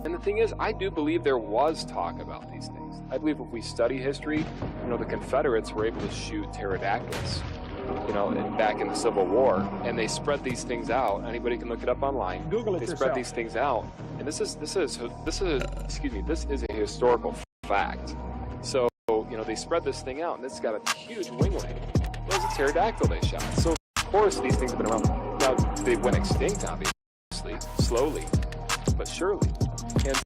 And the thing is, I do believe there was talk about these things. I believe if we study history, the Confederates were able to shoot pterodactyls, back in the Civil War, and they spread these things out. Anybody can look it up online. Google it They yourself. spread these things out, and this is a historical fact. So, they spread this thing out, and it's got a huge winglet. It was a pterodactyl they shot. So, of course, these things have been around. Now, they went extinct, obviously, slowly, but surely. And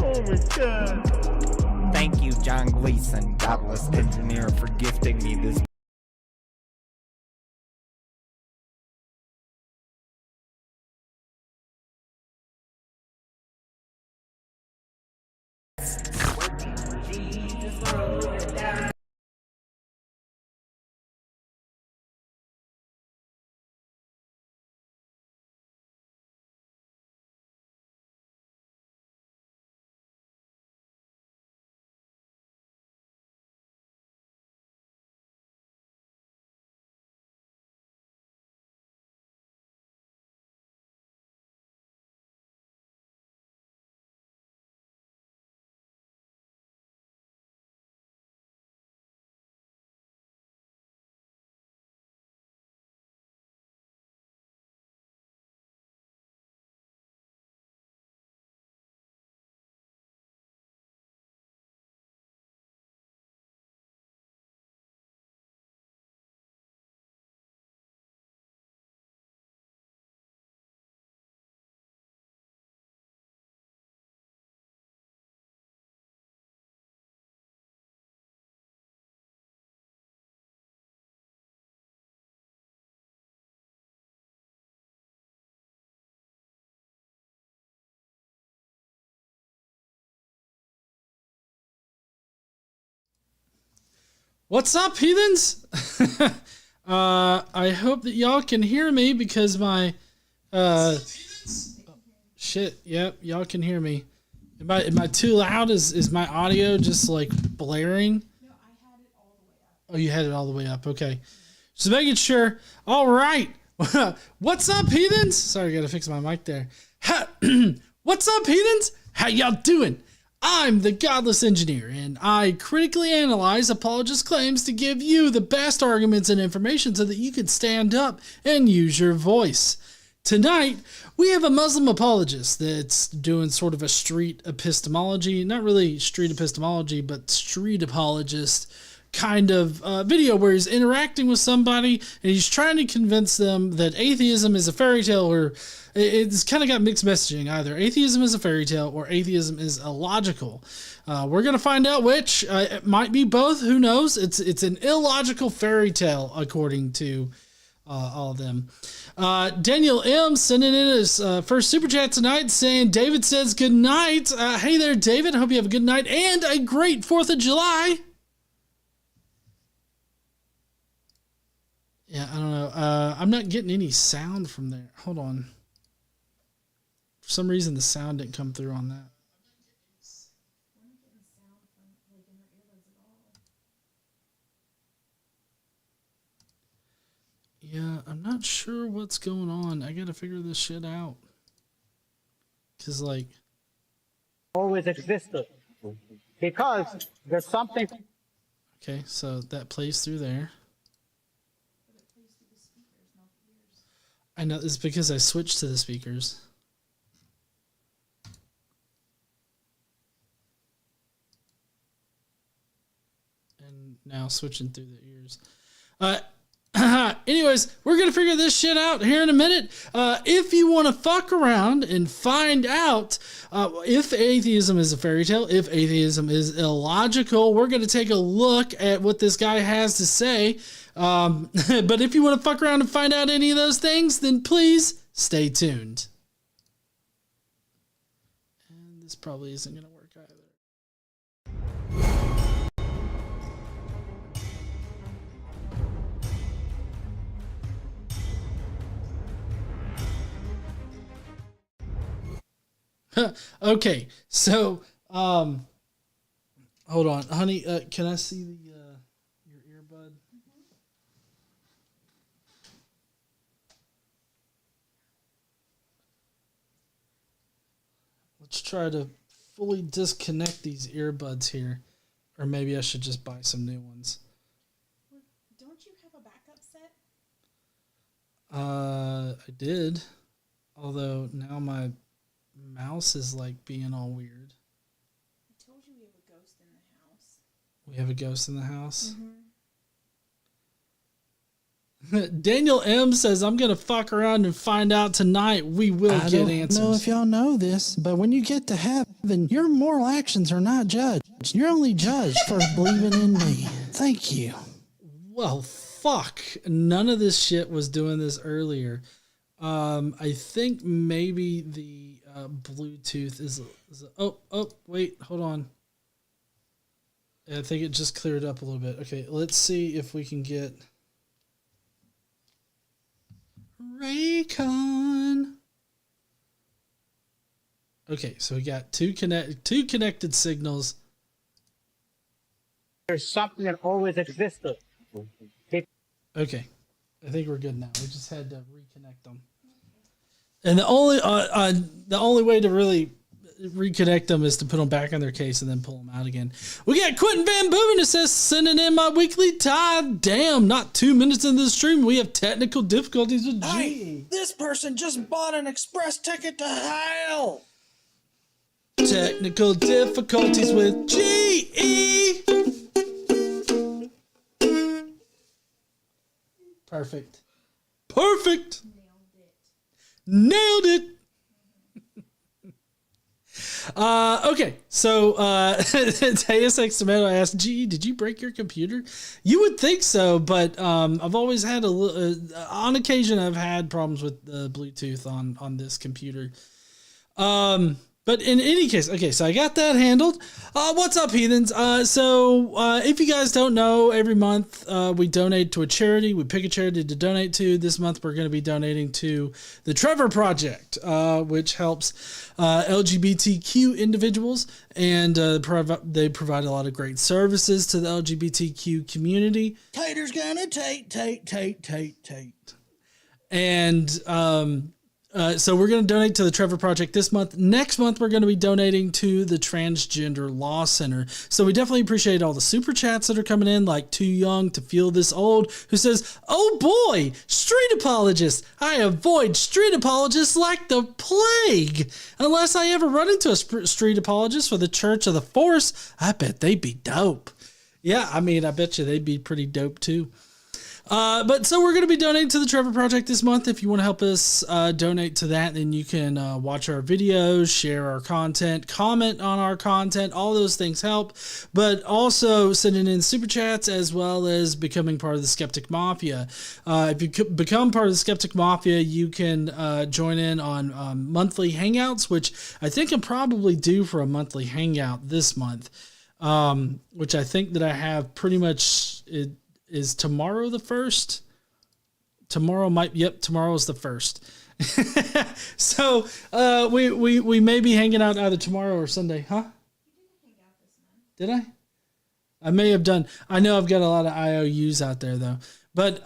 Oh my God. Thank you, John Gleason, Godless engineer, for gifting me this. What's up, heathens? I hope that y'all can hear me because my shit. Yep, y'all can hear me. Am I too loud? Is my audio just like blaring? No, I had it all the way up. Oh, you had it all the way up. Okay, just making sure. All right. What's up, heathens? Sorry, I gotta fix my mic there. What's up, heathens? How y'all doing? I'm the Godless Engineer, and I critically analyze apologist claims to give you the best arguments and information so that you can stand up and use your voice. Tonight, we have a Muslim apologist that's doing sort of a street epistemology, not really street epistemology, but street apologist kind of video where he's interacting with somebody and he's trying to convince them that atheism is a fairy tale, or it's kind of got mixed messaging. Either atheism is a fairy tale or atheism is illogical. We're going to find out which. It might be both. Who knows? It's an illogical fairy tale according to all of them. Daniel M. sending in his first super chat tonight saying, David says good night. Hey there, David. I hope you have a good night and a great 4th of July. Yeah, I don't know. I'm not getting any sound from there. Hold on. For some reason, the sound didn't come through on that. We're not getting sound from like in our earbuds at all. Yeah, I'm not sure what's going on. I gotta figure this shit out. Cause like, Always existed. Because there's something. okay, so that plays through there. But it plays through the speakers, not the ears. I know it's because I switched to the speakers. And now switching through the ears. Anyways, we're going to figure this shit out here in a minute. If you want to fuck around and find out if atheism is a fairy tale, if atheism is illogical, we're going to take a look at what this guy has to say. But if you want to fuck around and find out any of those things, then please stay tuned. And this probably isn't going to work either. Okay, so hold on, honey. Can I see the your earbud? Let's try to fully disconnect these earbuds here, or maybe I should just buy some new ones. Well, don't you have a backup set? I did, although now my mouse is like being all weird. I told you we have a ghost in the house. We have a ghost in the house. Mm-hmm. Daniel M says, I'm going to fuck around and find out tonight. We will I get don't answers. know if y'all know this, but when you get to heaven, your moral actions are not judged. You're only judged for believing in me. Thank you. Well, fuck. None of this shit was doing this earlier. I think maybe the Bluetooth is oh, wait, hold on. I think it just cleared up a little bit. Okay, let's see if we can get Raycon. Okay, so we got two connected signals. There's something that always existed. Okay, I think we're good now. We just had to reconnect them. And the only way to really reconnect them is to put them back on their case and then pull them out again. We got Quentin Van Boven that says, sending in my weekly tithe. Damn, not 2 minutes into the stream, we have technical difficulties with G. Hey, this person just bought an express ticket to hell. Technical difficulties with GE. Perfect. Perfect. Nailed it. Okay, so Deus Ex Tomato asked, "Gee, did you break your computer?" You would think so, but I've always had on occasion I've had problems with Bluetooth on this computer. But in any case, okay, so I got that handled. What's up, heathens? So if you guys don't know, every month we donate to a charity. We pick a charity to donate to. This month we're going to be donating to the Trevor Project, which helps LGBTQ individuals, and they provide a lot of great services to the LGBTQ community. Tater's gonna tate. And so we're going to donate to the Trevor Project this month. Next month, we're going to be donating to the Transgender Law Center. So we definitely appreciate all the super chats that are coming in, like Too Young to Feel This Old, who says, "Oh boy, street apologists. I avoid street apologists like the plague. Unless I ever run into a street apologist for the Church of the Force, I bet they'd be dope." Yeah, I mean, I bet you they'd be pretty dope too. But so we're going to be donating to the Trevor Project this month. If you want to help us donate to that, then you can watch our videos, share our content, comment on our content. All those things help. But also sending in super chats as well as becoming part of the Skeptic Mafia. If you become part of the Skeptic Mafia, you can join in on monthly hangouts, which I think I'm probably due for a monthly hangout this month, which I think that I have pretty much... Is tomorrow the 1st? Tomorrow is the 1st. So we may be hanging out either tomorrow or Sunday, huh? Did I? I may have done. I know I've got a lot of IOUs out there though. But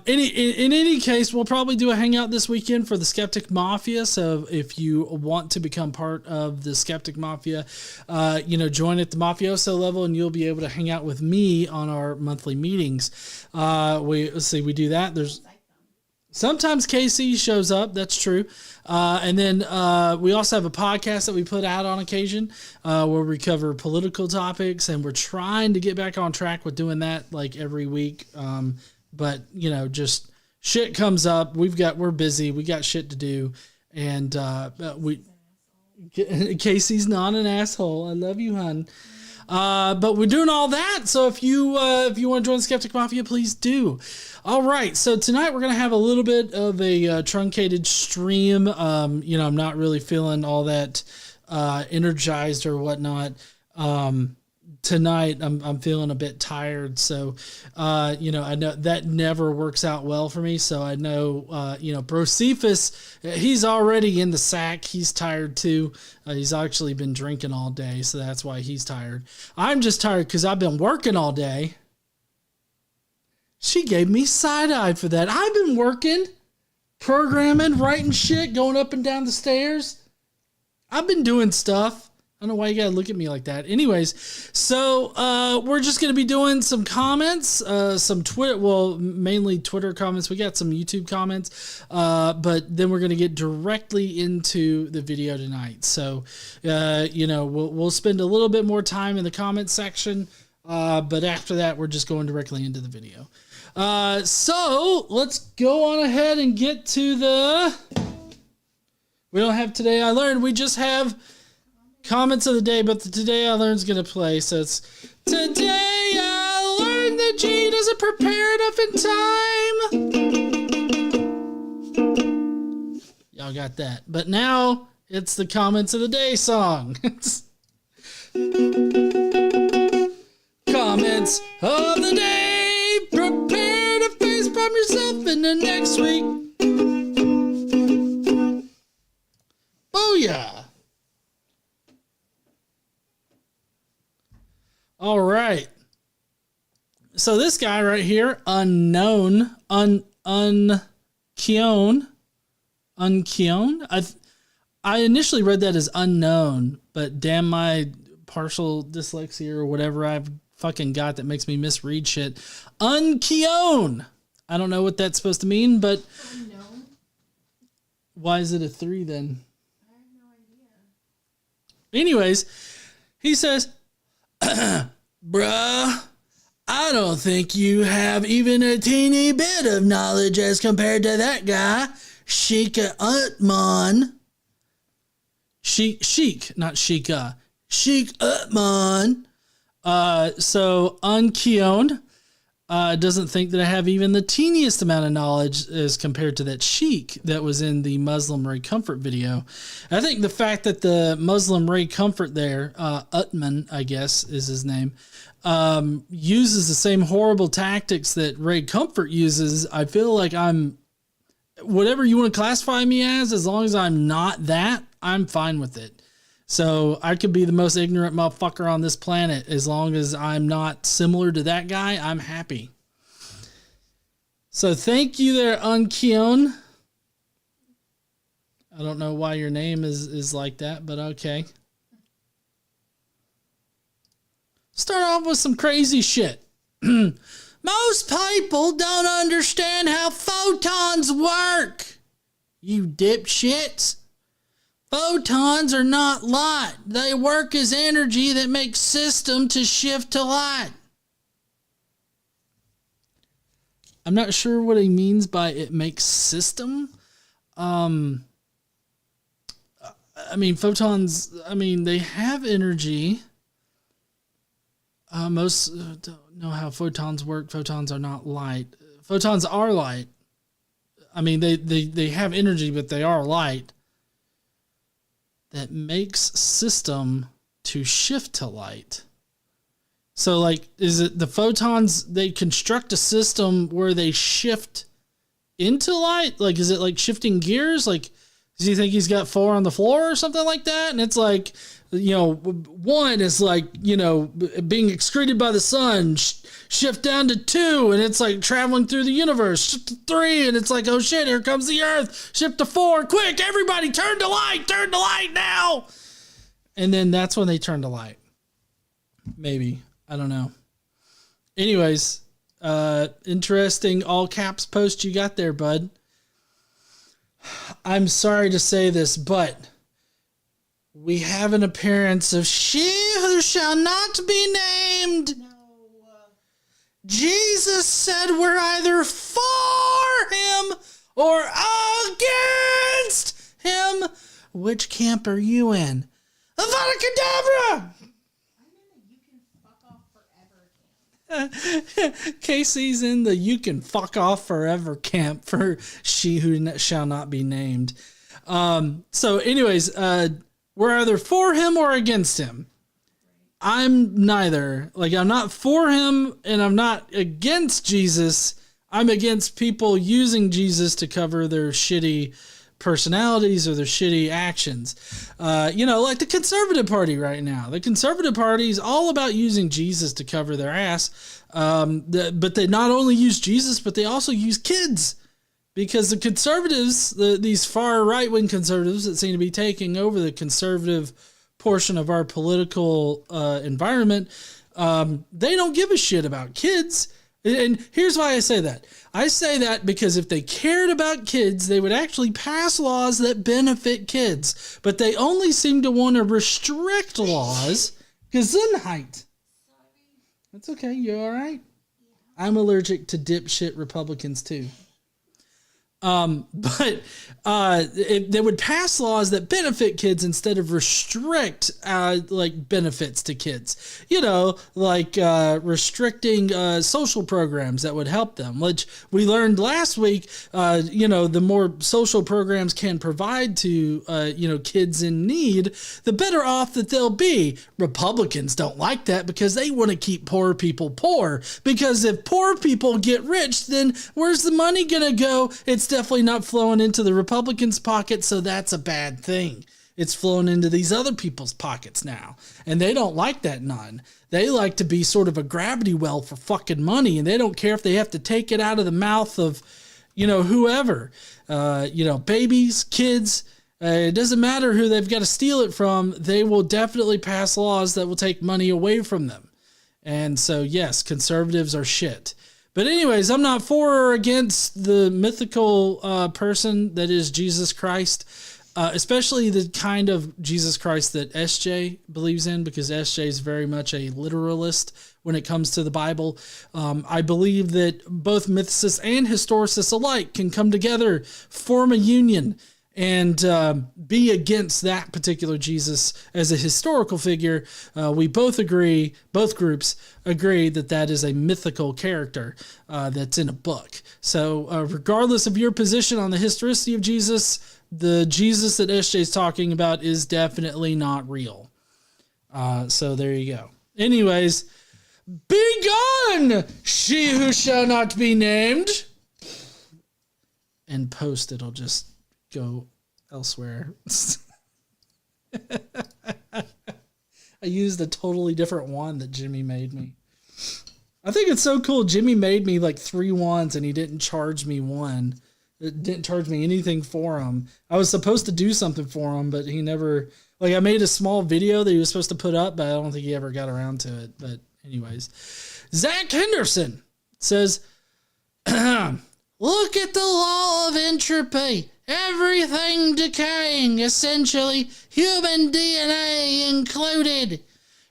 in any case, we'll probably do a hangout this weekend for the Skeptic Mafia. So if you want to become part of the Skeptic Mafia, join at the mafioso level, and you'll be able to hang out with me on our monthly meetings. We do that. There's sometimes Casey shows up. That's true. And then we also have a podcast that we put out on occasion where we cover political topics, and we're trying to get back on track with doing that like every week. But just shit comes up. We're busy. We got shit to do, and Casey's not an asshole. I love you, hun. But we're doing all that. So if you want to join the Skeptic Mafia, please do. All right. So tonight we're gonna have a little bit of a truncated stream. I'm not really feeling all that energized or whatnot. tonight I'm feeling a bit tired, so you know, I know that never works out well for me. So I know you know, Brocephus, he's already in the sack. He's tired too. He's actually been drinking all day, so that's why he's tired. I'm just tired because I've been working all day. She gave me side-eye for that. I've been working, programming, writing shit, going up and down the stairs. I've been doing stuff. I don't know why you gotta look at me like that. Anyways, so we're just gonna be doing some comments, some Twitter, well, mainly Twitter comments. We got some YouTube comments, but then we're gonna get directly into the video tonight. So, you know, we'll spend a little bit more time in the comment section, but after that, we're just going directly into the video. So let's go on ahead and get to the. We don't have Today I Learned. We just have comments of the day, but the Today I Learned is going to play. So it's Today I Learned that G doesn't prepare enough in time. Y'all got that. But now it's the Comments of the Day song. Comments of the Day. Prepare to face from yourself in the next week. Booyah! All right. So this guy right here, unknown, unkion. I initially read that as unknown, but damn my partial dyslexia or whatever I've fucking got that makes me misread shit. Unkion. I don't know what that's supposed to mean, but Unknown? why is it a 3 then? I have no idea. Anyways, he says, bruh, I don't think you have even a teeny bit of knowledge as compared to that guy, Sheikah Utman. Sheik, not Sheikah. Sheik Utman. So Unkion doesn't think that I have even the teeniest amount of knowledge as compared to that Sheik that was in the Muslim Ray Comfort video. I think the fact that the Muslim Ray Comfort there, Utman, I guess is his name, uses the same horrible tactics that Ray Comfort uses. I feel like I'm, whatever you want to classify me as long as I'm not that, I'm fine with it. So I could be the most ignorant motherfucker on this planet. As long as I'm not similar to that guy, I'm happy. So thank you there, Unkion. I don't know why your name is like that, but okay. Start off with some crazy shit. Most people don't understand how photons work. You dipshits. Photons are not light. They work as energy that makes system to shift to light. I'm not sure what he means by it makes system. I mean, photons, I mean, they have energy. Most don't know how photons work. Photons are not light. Photons are light. I mean, they have energy, but they are light. That makes system to shift to light. So, like, is it the photons, they construct a system where they shift into light? Like, is it like shifting gears? Like, does he think he's got 4 on the floor or something like that? And it's like, you know, 1 is like, you know, being excreted by the sun, shift down to 2, and it's like traveling through the universe, shift to 3, and it's like, oh shit, here comes the earth, shift to 4, quick, everybody turn to light now. And then that's when they turn to light. Maybe. I don't know. Anyways, interesting all caps post you got there, bud. I'm sorry to say this, but we have an appearance of she who shall not be named. No. Jesus said we're either for him or against him. Which camp are you in? Avada Kedavra! I'm in the you can fuck off forever camp. Casey's in the you can fuck off forever camp for she who shall not be named. So anyways, we're either for him or against him. I'm neither. Like, I'm not for him and I'm not against Jesus. I'm against people using Jesus to cover their shitty personalities or their shitty actions. Like the Conservative Party right now. The Conservative Party is all about using Jesus to cover their ass. But they not only use Jesus, but they also use kids. Because the conservatives, these far right-wing conservatives that seem to be taking over the conservative portion of our political environment, they don't give a shit about kids. And here's why I say that. I say that because if they cared about kids, they would actually pass laws that benefit kids. But they only seem to want to restrict laws. Gesundheit. That's okay. You all right? I'm allergic to dipshit Republicans too. But they would pass laws that benefit kids instead of restrict like benefits to kids. Like restricting social programs that would help them, which we learned last week. The more social programs can provide to kids in need, the better off that they'll be. Republicans don't like that because they want to keep poor people poor. Because if poor people get rich, then where's the money gonna go? It's definitely not flowing into the Republicans' pocket, so that's a bad thing. It's flowing into these other people's pockets now, and they don't like that none. They like to be sort of a gravity well for fucking money, and they don't care if they have to take it out of the mouth of, whoever, babies, kids. It doesn't matter who they've got to steal it from. They will definitely pass laws that will take money away from them. And so, yes, conservatives are shit. But anyways, I'm not for or against the mythical person that is Jesus Christ, especially the kind of Jesus Christ that SJ believes in, because SJ is very much a literalist when it comes to the Bible. I believe that both mythicists and historicists alike can come together, form a union, and be against that particular Jesus as a historical figure. We both groups agree that is a mythical character that's in a book. So regardless of your position on the historicity of Jesus, the Jesus that SJ is talking about is definitely not real. So there you go. Anyways, be gone, she who shall not be named. And post it'll just go elsewhere. I used a totally different wand that Jimmy made me. I think it's so cool. Jimmy made me like 3 wands and he didn't charge me one. It didn't charge me anything for him. I was supposed to do something for him, but he never, I made a small video that he was supposed to put up, but I don't think he ever got around to it. But anyways, Zach Henderson says, look at the law of entropy. Everything decaying, essentially human DNA included.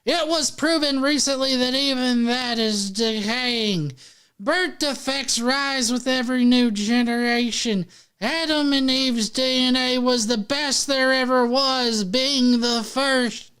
It was proven recently that even that is decaying. Birth defects rise with every new generation. Adam and Eve's DNA was the best there ever was, being the first.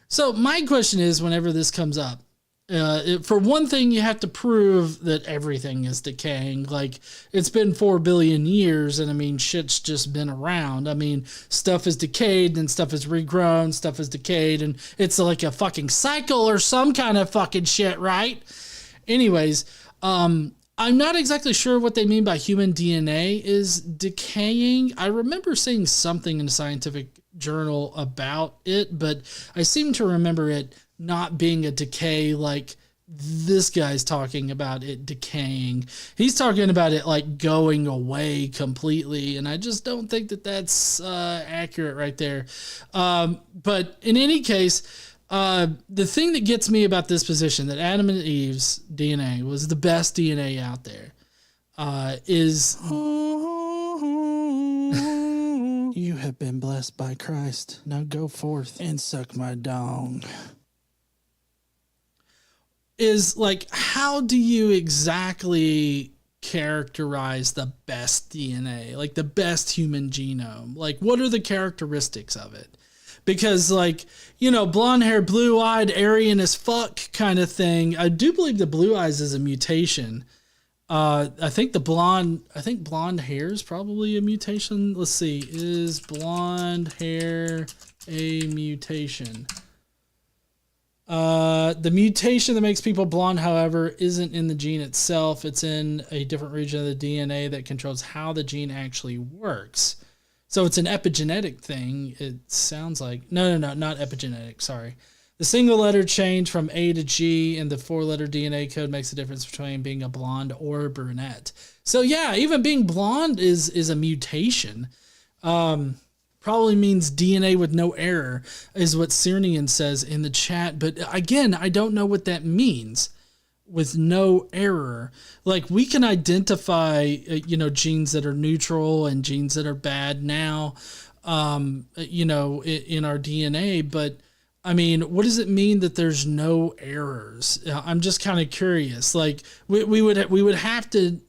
So my question is, whenever this comes up, for one thing, you have to prove that everything is decaying. Like, it's been 4 billion years, and I mean, shit's just been around. I mean, stuff is decayed, and stuff is regrown, stuff is decayed, and it's like a fucking cycle or some kind of fucking shit, right? Anyways, I'm not exactly sure what they mean by human DNA is decaying. I remember seeing something in a scientific journal about it, but I seem to remember it not being a decay like this guy's talking about it decaying. He's talking about it like going away completely, and I just don't think that that's accurate right there. But in any case, the thing that gets me about this position, that Adam and Eve's DNA was the best DNA out there, is... You have been blessed by Christ. Now go forth and suck my dong. Is like, how do you exactly characterize the best DNA, like the best human genome? Like, what are the characteristics of it? Because, like, blonde hair, blue eyed, Aryan as fuck kind of thing. I do believe the blue eyes is a mutation. I think blonde hair is probably a mutation. Let's see. Is blonde hair a mutation? The mutation that makes people blonde, however, isn't in the gene itself. It's in a different region of the DNA that controls how the gene actually works. So it's an epigenetic thing. It sounds like no, not epigenetic. Sorry. The single letter change from A to G in the 4-letter DNA code makes the difference between being a blonde or a brunette. So yeah, even being blonde is a mutation. Probably means DNA with no error is what Cernian says in the chat. But again, I don't know what that means with no error. Like we can identify, genes that are neutral and genes that are bad now, in our DNA. But I mean, what does it mean that there's no errors? I'm just kind of curious. Like we would have to,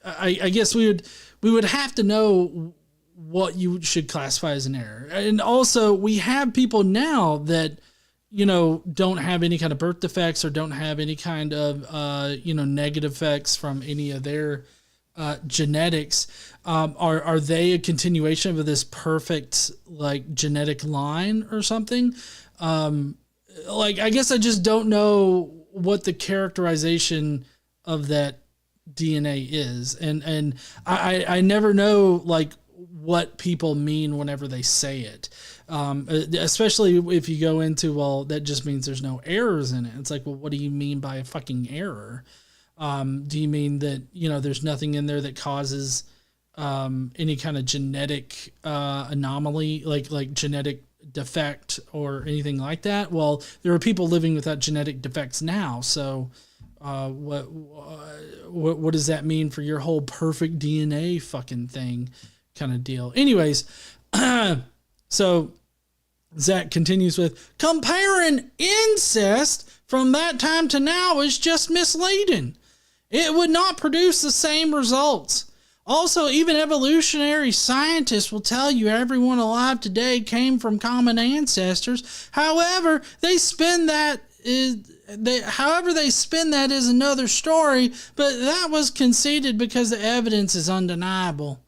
I guess we would have to know what you should classify as an error. And also we have people now that, don't have any kind of birth defects or don't have any kind of, negative effects from any of their genetics. Are they a continuation of this perfect like genetic line or something? I guess I just don't know what the characterization of that DNA is. And I never know like what people mean whenever they say it. Especially if you go into, well, that just means there's no errors in it. It's like, well, what do you mean by a fucking error? Do you mean that, there's nothing in there that causes any kind of genetic anomaly, like genetic defect or anything like that? Well, there are people living without genetic defects now. So what does that mean for your whole perfect DNA fucking thing kind of deal? Anyways, so Zach continues with, comparing incest from that time to now is just misleading. It would not produce the same results. Also, even evolutionary scientists will tell you everyone alive today came from common ancestors. However, they spin that is another story, but that was conceded because the evidence is undeniable.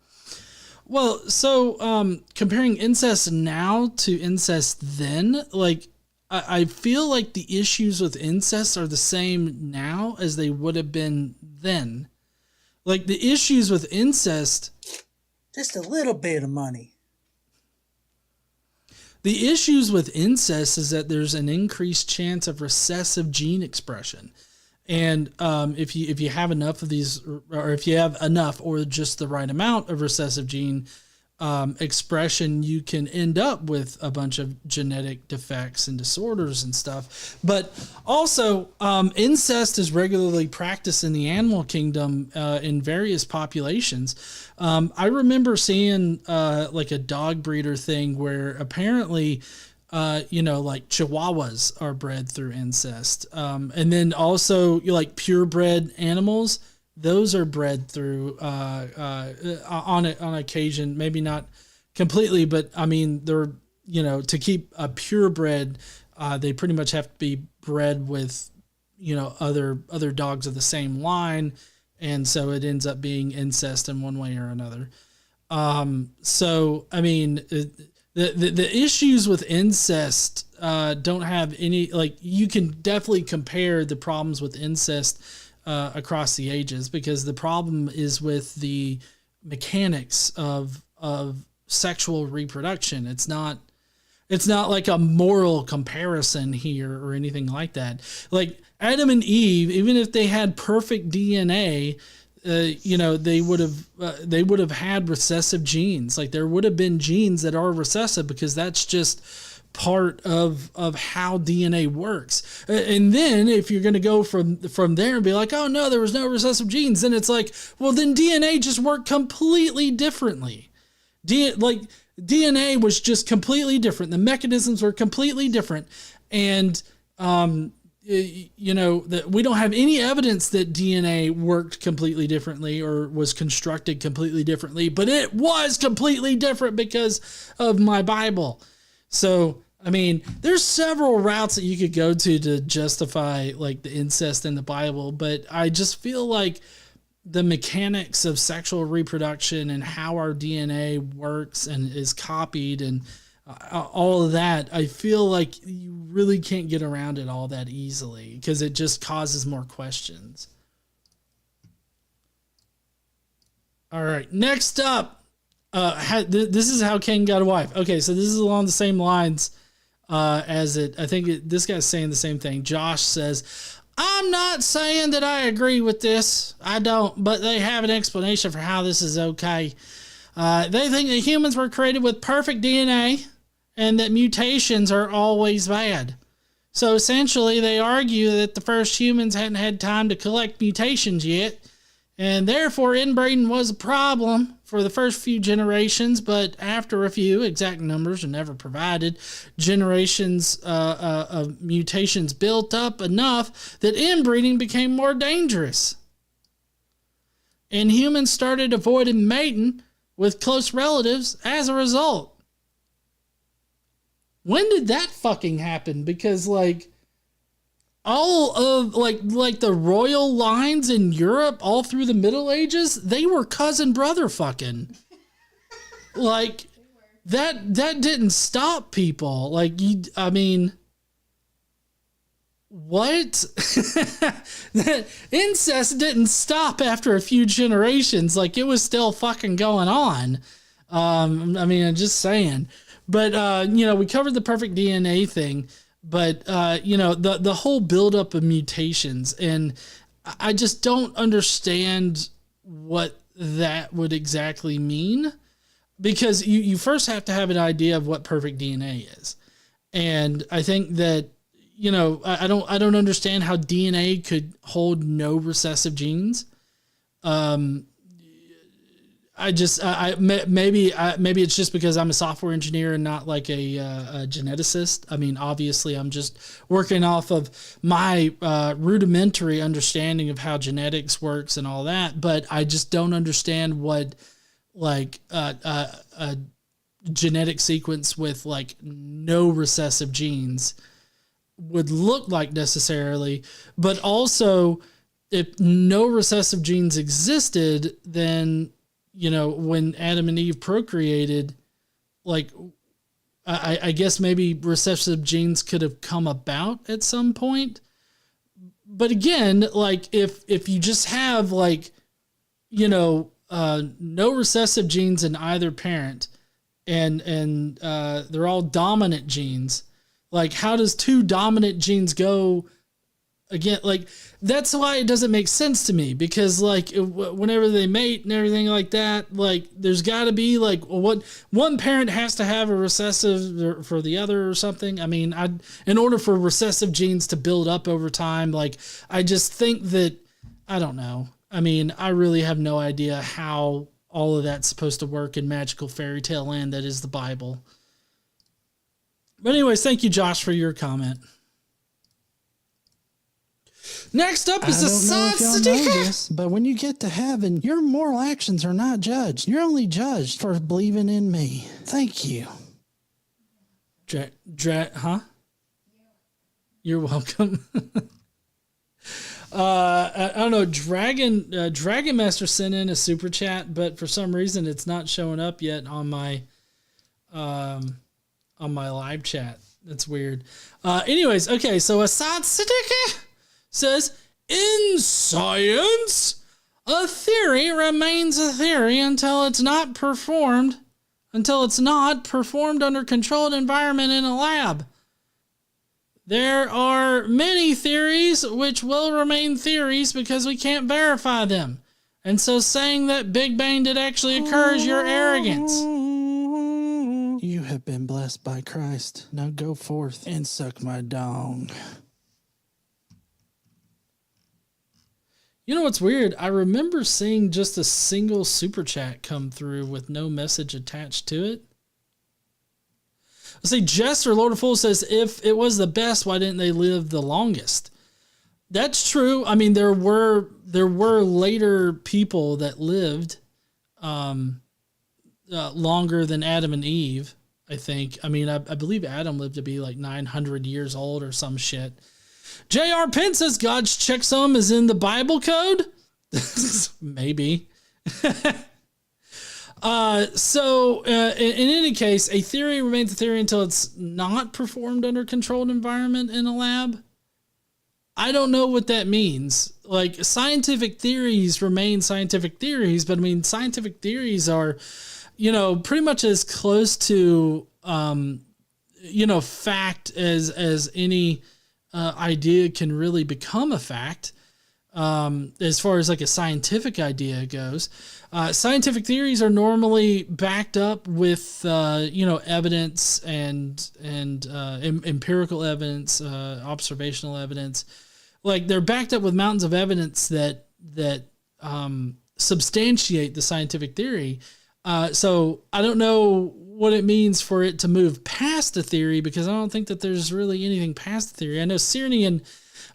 Well, so comparing incest now to incest then, like I feel like the issues with incest are the same now as they would have been then. Like the issues with incest, Just a little bit of money. the issues with incest is that there's an increased chance of recessive gene expression. And if you have enough of these, or if you have enough or just the right amount of recessive gene expression, you can end up with a bunch of genetic defects and disorders and stuff. But also, incest is regularly practiced in the animal kingdom in various populations. I remember seeing like a dog breeder thing where apparently like Chihuahuas are bred through incest. And then also like purebred animals, those are bred through on occasion, maybe not completely, but I mean, they're, to keep a purebred, they pretty much have to be bred with, other dogs of the same line. And so it ends up being incest in one way or another. So, I mean, the issues with incest don't have any, like, you can definitely compare the problems with incest across the ages, because the problem is with the mechanics of sexual reproduction. It's not like a moral comparison here or anything like that. Like Adam and Eve, even if they had perfect DNA, they would have had recessive genes. Like there would have been genes that are recessive, because that's just part of how DNA works. And then if you're going to go from there and be like, oh no, there was no recessive genes, then it's like, well, then DNA just worked completely differently. DNA was just completely different. The mechanisms were completely different. And, we don't have any evidence that DNA worked completely differently or was constructed completely differently, but it was completely different because of my Bible. So, I mean, there's several routes that you could go to justify like the incest in the Bible, but I just feel like the mechanics of sexual reproduction and how our DNA works and is copied and all of that, I feel like you really can't get around it all that easily because it just causes more questions. All right, next up, this is how Cain got a wife. Okay, so this is along the same lines as it. I think this guy's saying the same thing. Josh says, I'm not saying that I agree with this. I don't, but they have an explanation for how this is okay. They think that humans were created with perfect DNA and that mutations are always bad. So essentially, they argue that the first humans hadn't had time to collect mutations yet, and therefore inbreeding was a problem for the first few generations, but after a few, exact numbers are never provided, generations of mutations built up enough that inbreeding became more dangerous. And humans started avoiding mating with close relatives as a result. When did that fucking happen? Because like all of like the royal lines in Europe all through the Middle Ages, they were cousin brother fucking. Like that didn't stop people. Like I mean, what? That incest didn't stop after a few generations. Like it was still fucking going on. I mean, I'm just saying. But we covered the perfect DNA thing. But the whole buildup of mutations, and I just don't understand what that would exactly mean, because you first have to have an idea of what perfect DNA is, and I think that I don't understand how DNA could hold no recessive genes. Maybe it's just because I'm a software engineer and not like a geneticist. I mean, obviously I'm just working off of my rudimentary understanding of how genetics works and all that, but I just don't understand what like a genetic sequence with like no recessive genes would look like necessarily. But also, if no recessive genes existed, then when Adam and Eve procreated, like, I guess maybe recessive genes could have come about at some point. But again, like if you just have like, no recessive genes in either parent and they're all dominant genes, like how does two dominant genes go again? Like that's why it doesn't make sense to me, because like whenever they mate and everything like that, like there's got to be like what one parent has to have a recessive for the other or something. I mean, in order for recessive genes to build up over time, like I just think that, I don't know. I mean, I really have no idea how all of that's supposed to work in magical fairy tale land that is the Bible. But anyways, thank you, Josh, for your comment. Next up is I don't know if y'all know this, but when you get to heaven, your moral actions are not judged. You're only judged for believing in me. Thank you. Huh? You're welcome. I don't know. Dragon Master sent in a super chat, but for some reason it's not showing up yet on my live chat. That's weird. Anyways, okay. So Assad Siddiqui says, in science, a theory remains a theory until it's not performed under controlled environment in a lab. There are many theories which will remain theories because we can't verify them. And so saying that Big Bang did actually occur is your arrogance. You have been blessed by Christ. Now go forth and suck my dong. You know what's weird? I remember seeing just a single super chat come through with no message attached to it. Let's see, Jester Lord of Fools says, if it was the best, why didn't they live the longest? That's true. I mean, there were later people that lived longer than Adam and Eve, I think. I mean, I believe Adam lived to be like 900 years old or some shit. J.R. Penn says God's checksum is in the Bible code. Maybe. In any case, a theory remains a theory until it's not performed under a controlled environment in a lab. I don't know what that means. Like, scientific theories remain scientific theories, but I mean, scientific theories are, pretty much as close to, fact as any idea can really become a fact. As far as like a scientific idea goes, scientific theories are normally backed up with, evidence and empirical evidence, observational evidence. Like, they're backed up with mountains of evidence that substantiate the scientific theory. So I don't know what it means for it to move past the theory, because I don't think that there's really anything past the theory. I know Sierney in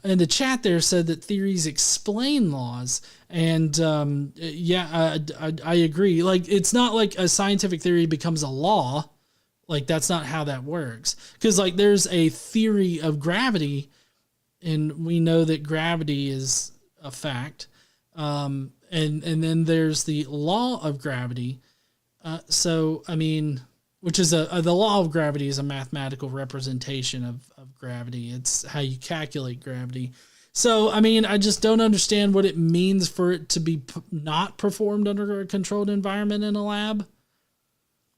the chat there said that theories explain laws, and I agree. Like, it's not like a scientific theory becomes a law. Like, that's not how that works. Because like, there's a theory of gravity, and we know that gravity is a fact. And then there's the law of gravity. So I mean, which is the law of gravity is a mathematical representation of gravity. It's how you calculate gravity. So, I mean, I just don't understand what it means for it to be not performed under a controlled environment in a lab.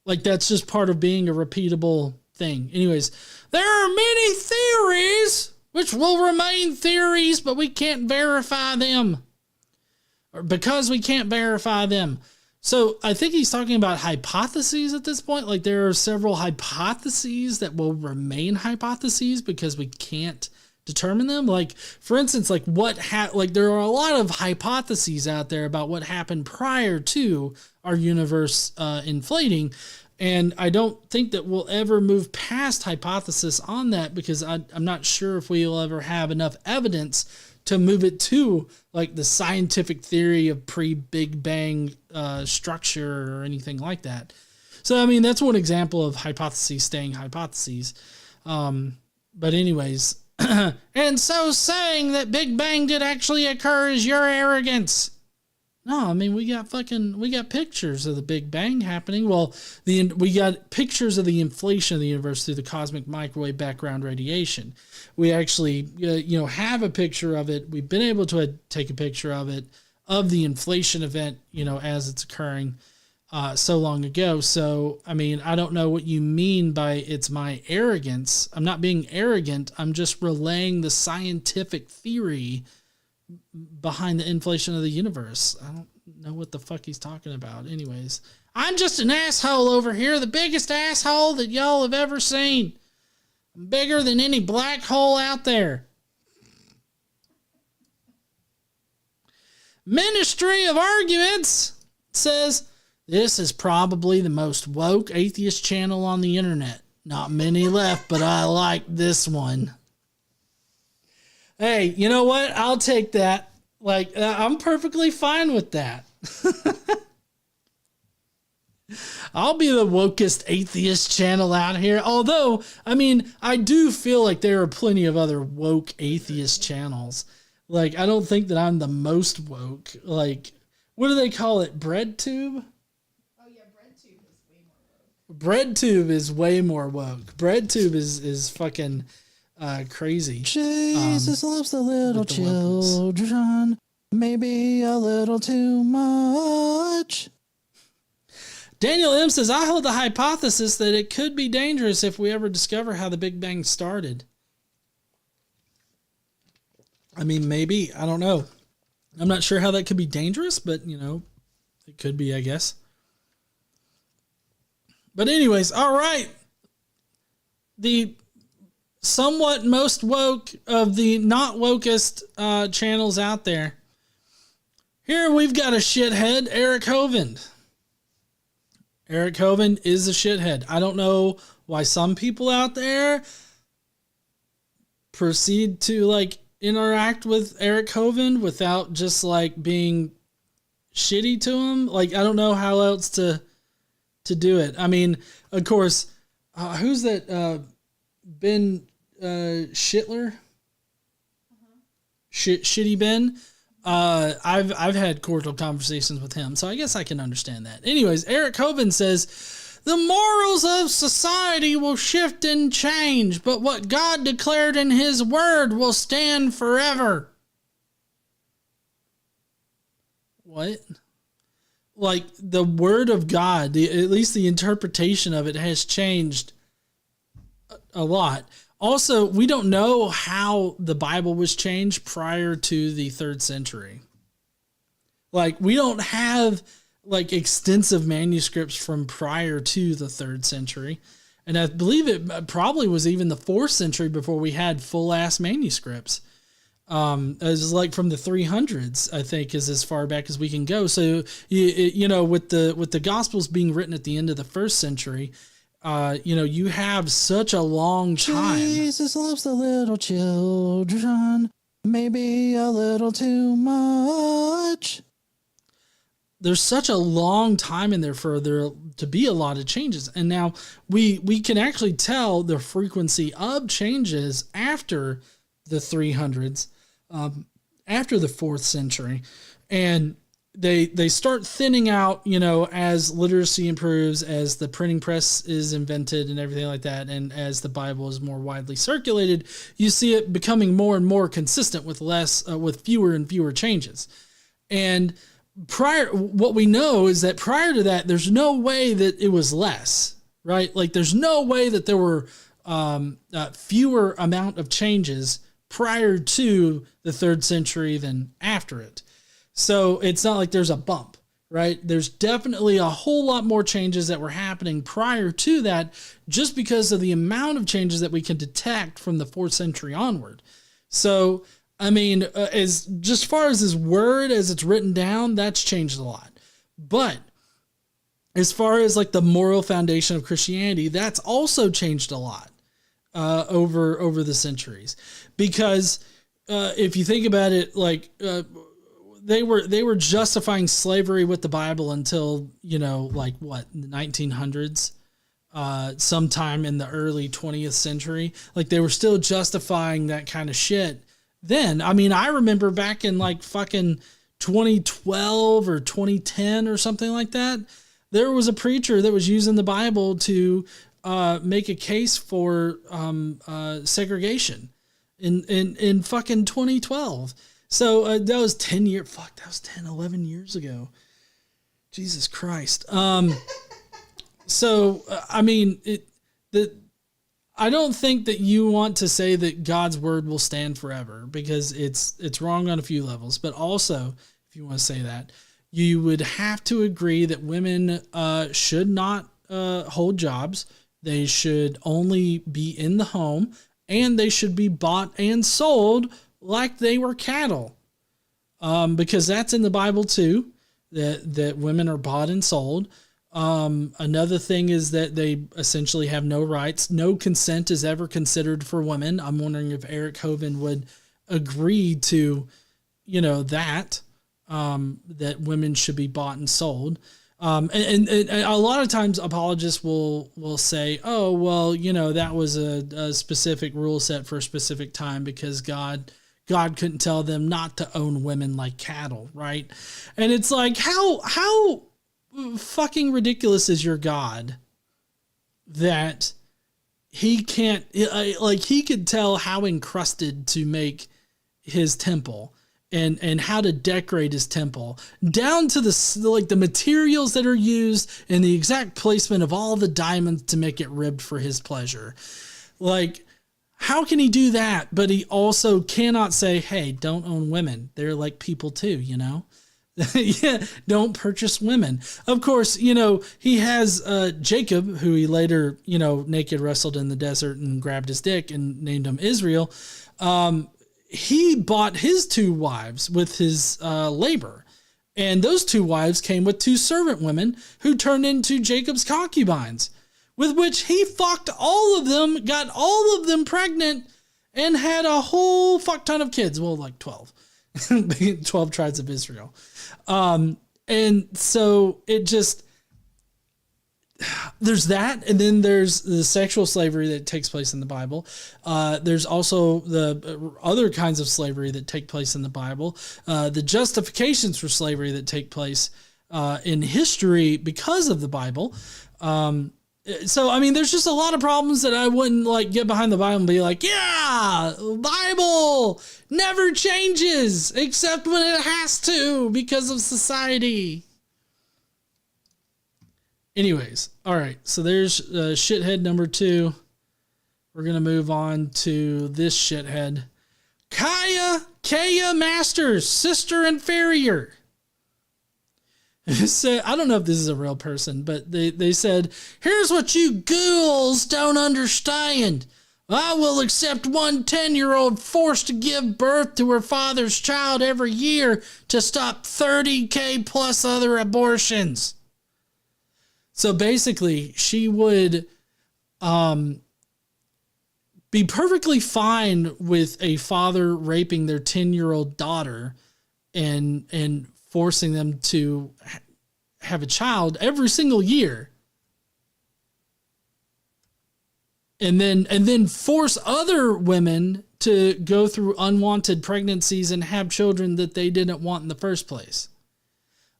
Like, that's just part of being a repeatable thing. Anyways, there are many theories which will remain theories, but we can't verify them. Or because we can't verify them. So I think he's talking about hypotheses at this point. Like, there are several hypotheses that will remain hypotheses because we can't determine them. Like, for instance, like there are a lot of hypotheses out there about what happened prior to our universe inflating. And I don't think that we'll ever move past hypothesis on that, because I'm not sure if we'll ever have enough evidence to move it to like the scientific theory of pre-Big Bang structure or anything like that. So, I mean, that's one example of hypotheses staying hypotheses. But anyways, and so saying that Big Bang did actually occur is your arrogance. No, I mean, we got pictures of the Big Bang happening. Well, we got pictures of the inflation of the universe through the cosmic microwave background radiation. We actually, have a picture of it. We've been able to take a picture of it, of the inflation event, as it's occurring so long ago. So, I mean, I don't know what you mean by it's my arrogance. I'm not being arrogant. I'm just relaying the scientific theory behind the inflation of the universe. I don't know what the fuck he's talking about. Anyways, I'm just an asshole over here, the biggest asshole that y'all have ever seen. I'm bigger than any black hole out there. Ministry of Arguments says, this is probably the most woke atheist channel on the internet. Not many left, but I like this one. Hey, you know what? I'll take that. Like, I'm perfectly fine with that. I'll be the wokest atheist channel out here. Although, I mean, I do feel like there are plenty of other woke atheist channels. Like, I don't think that I'm the most woke. Like, what do they call it? BreadTube? Oh yeah, BreadTube is way more woke. BreadTube is way more woke. BreadTube is fucking crazy. Jesus loves the little with the children. Maybe a little too much. Daniel M. says, I hold the hypothesis that it could be dangerous if we ever discover how the Big Bang started. I mean, maybe. I don't know. I'm not sure how that could be dangerous, but, it could be, I guess. But anyways, all right. The somewhat most woke of the not wokest channels out there. Here we've got a shithead, Eric Hovind. Eric Hovind is a shithead. I don't know why some people out there proceed to like interact with Eric Hovind without just like being shitty to him. Like, I don't know how else to do it. I mean, of course, who's that? Ben Shitler? Shitty Ben. I've had cordial conversations with him, so I guess I can understand that. Anyways, Eric Hovind says the morals of society will shift and change, but what God declared in His Word will stand forever. What? Like the Word of God, at least the interpretation of it has changed a lot. Also, we don't know how the Bible was changed prior to the 3rd century. Like, we don't have like extensive manuscripts from prior to the 3rd century. And I believe it probably was even the 4th century before we had full ass manuscripts. As like from the 300s, I think, is as far back as we can go. So, you know, with the Gospels being written at the end of the 1st century, you know, you have such a long time. Jesus loves the little children, maybe a little too much. There's such a long time in there for there to be a lot of changes. And now we can actually tell the frequency of changes after the 300s, after the 4th century. And they start thinning out, you know, as literacy improves, as the printing press is invented and everything like that, and as the Bible is more widely circulated, you see it becoming more and more consistent with with fewer and fewer changes. And what we know is that prior to that, there's no way that it was less, right? Like there's no way that there were fewer amount of changes prior to the 3rd century than after it. So it's not like there's a bump, right? There's definitely a whole lot more changes that were happening prior to that, just because of the amount of changes that we can detect from the 4th century onward. So, I mean, as just far as His Word as it's written down, that's changed a lot. But as far as like the moral foundation of Christianity, that's also changed a lot over the centuries. Because if you think about it, like they were justifying slavery with the Bible until, you know, like what, the 1900s, sometime in the early 20th century. Like they were still justifying that kind of shit then. I mean, I remember back in like fucking 2012 or 2010 or something like that, there was a preacher that was using the Bible to make a case for segregation in fucking 2012. So that was 10 years. Fuck, that was 10, 11 years ago. Jesus Christ. So I mean, I don't think that you want to say that God's word will stand forever, because it's wrong on a few levels. But also, if you want to say that, you would have to agree that women should not hold jobs. They should only be in the home, and they should be bought and sold like they were cattle, because that's in the Bible too, that women are bought and sold. Another thing is that they essentially have no rights. No consent is ever considered for women. I'm wondering if Eric Hovind would agree to, you know, that women should be bought and sold. And a lot of times apologists will say, oh, well, you know, that was a specific rule set for a specific time because God couldn't tell them not to own women like cattle, right? And it's like, how fucking ridiculous is your God that he can't, like, he could tell how encrusted to make his temple and how to decorate his temple, down to the materials that are used and the exact placement of all the diamonds to make it ribbed for his pleasure. Like, how can he do that? But he also cannot say, hey, don't own women. They're like people too, you know? Yeah, don't purchase women. Of course, you know, he has Jacob, who he later, you know, naked wrestled in the desert and grabbed his dick and named him Israel. He bought his 2 wives with his labor. And those 2 wives came with 2 servant women who turned into Jacob's concubines, with which he fucked all of them, got all of them pregnant, and had a whole fuck ton of kids. Well, like 12. 12 tribes of Israel. And so it just, there's that, and then there's the sexual slavery that takes place in the Bible. There's also the other kinds of slavery that take place in the Bible. The justifications for slavery that take place in history because of the Bible. So, I mean, there's just a lot of problems that I wouldn't like get behind the Bible and be like, yeah, Bible never changes except when it has to because of society. Anyways, all right, so there's shithead number 2. We're going to move on to this shithead. Kaya Masters, Sister Inferior. So, I don't know if this is a real person, but they said, here's what you ghouls don't understand. I will accept one 10-year-old forced to give birth to her father's child every year to stop 30K plus other abortions. So basically, she would be perfectly fine with a father raping their 10-year-old daughter and forcing them to have a child every single year. And then force other women to go through unwanted pregnancies and have children that they didn't want in the first place.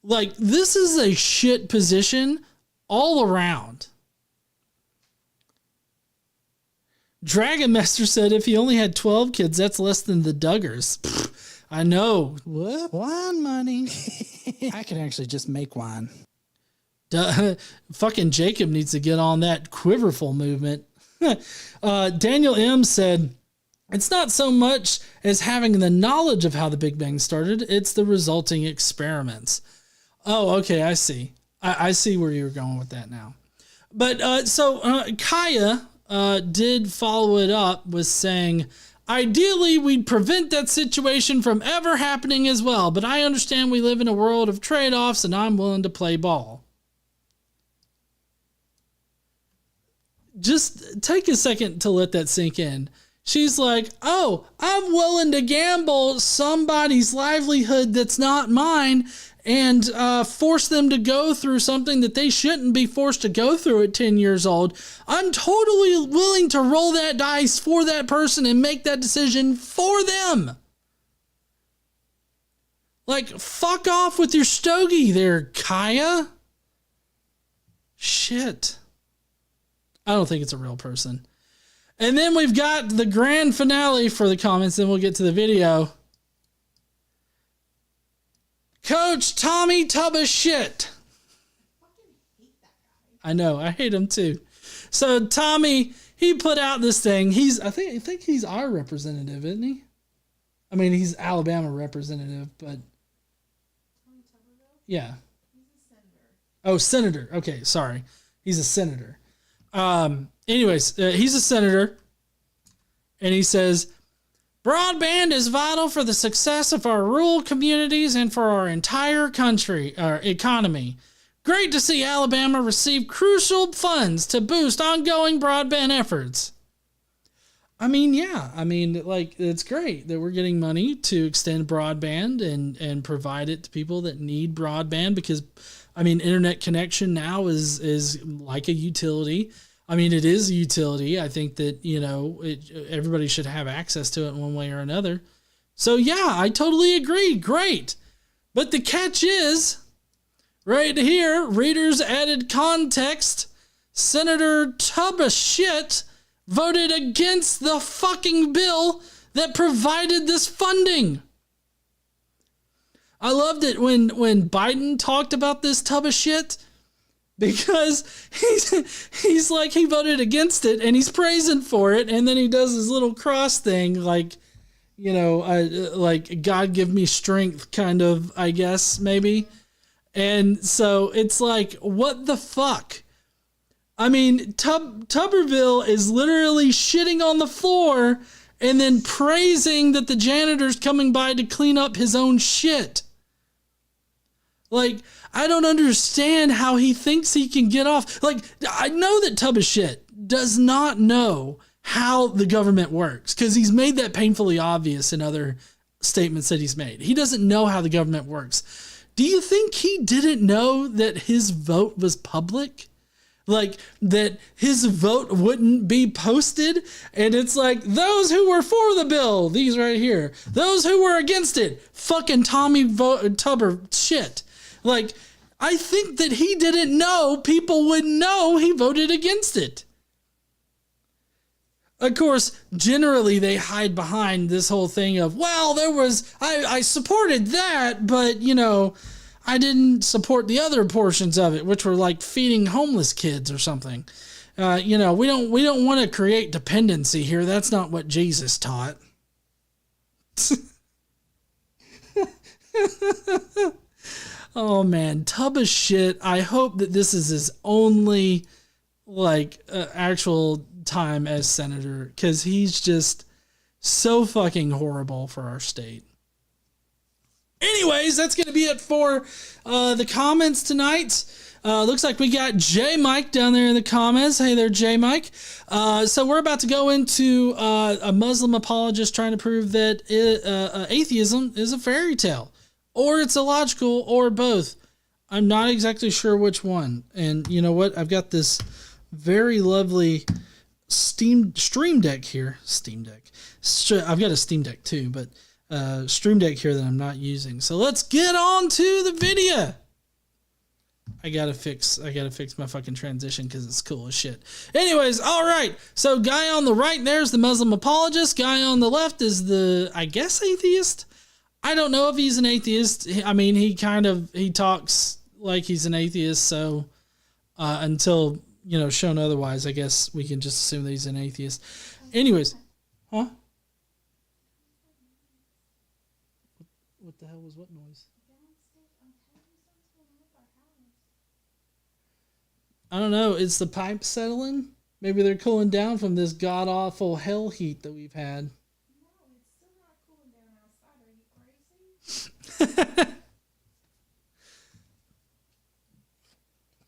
Like, this is a shit position all around. Dragon Master said if he only had 12 kids, that's less than the Duggars. Pfft, I know. What? Wine money. I can actually just make wine. Fucking Jacob needs to get on that quiverful movement. Daniel M. said, it's not so much as having the knowledge of how the Big Bang started, it's the resulting experiments. Oh, okay, I see. I see where you're going with that now. But so Kaya did follow it up with saying, ideally, we'd prevent that situation from ever happening as well, but I understand we live in a world of trade-offs and I'm willing to play ball. Just take a second to let that sink in. She's like, oh, I'm willing to gamble somebody's livelihood that's not mine and force them to go through something that they shouldn't be forced to go through at 10 years old. I'm totally willing to roll that dice for that person and make that decision for them. Like, fuck off with your stogie there, Kaya. Shit. I don't think it's a real person. And then we've got the grand finale for the comments, then we'll get to the video. Coach Tommy Tubba shit. I know, I hate him too. So Tommy, he put out this thing. I think he's our representative, isn't he? I mean, he's Alabama representative, but yeah. Oh, senator. Okay, sorry. He's a senator. Anyways, he's a senator, and he says, broadband is vital for the success of our rural communities and for our entire country, our economy. Great to see Alabama receive crucial funds to boost ongoing broadband efforts. I mean, yeah. I mean, like, it's great that we're getting money to extend broadband and provide it to people that need broadband because, I mean, internet connection now is like a utility. I mean, it is a utility. I think that, you know, everybody should have access to it in one way or another. So, yeah, I totally agree. Great. But the catch is, right here, readers added context, Senator Tubba shit voted against the fucking bill that provided this funding. I loved it when Biden talked about this Tubba shit. Because he's like, he voted against it and he's praising for it. And then he does his little cross thing, like, you know, like God give me strength kind of, I guess, maybe. And so it's like, what the fuck? I mean, Tuberville is literally shitting on the floor and then praising that the janitor's coming by to clean up his own shit. Like, I don't understand how he thinks he can get off. Like, I know that Tubba shit does not know how the government works because he's made that painfully obvious in other statements that he's made. He doesn't know how the government works. Do you think he didn't know that his vote was public? like that his vote wouldn't be posted. And it's like, those who were for the bill, these right here, those who were against it, fucking Tommy Tubber shit. Like, I think that he didn't know people would know he voted against it. Of course, generally they hide behind this whole thing of, well, I supported that, but, you know, I didn't support the other portions of it, which were like feeding homeless kids or something. You know, we don't want to create dependency here. That's not what Jesus taught. Oh man, tub of shit. I hope that this is his only actual time as senator, because he's just so fucking horrible for our state. Anyways, that's going to be it for the comments tonight. Looks like we got J Mike down there in the comments. Hey there, J Mike. So we're about to go into a Muslim apologist trying to prove that atheism is a fairy tale, or it's illogical, or both. I'm not exactly sure which one. And you know what? I've got this very lovely Stream Deck here. Steam Deck. I've got a Steam Deck too, but Stream Deck here that I'm not using. So let's get on to the video. I gotta fix my fucking transition because it's cool as shit. Anyways, all right. So guy on the right there's the Muslim apologist. Guy on the left is the, I guess, atheist. I don't know if he's an atheist. I mean, he talks like he's an atheist. So until, you know, shown otherwise, I guess we can just assume that he's an atheist. Anyways, huh? What the hell was what noise? I don't know. Is the pipe settling? Maybe they're cooling down from this god-awful hell heat that we've had. No, it's still not cooling down outside. Are you crazy?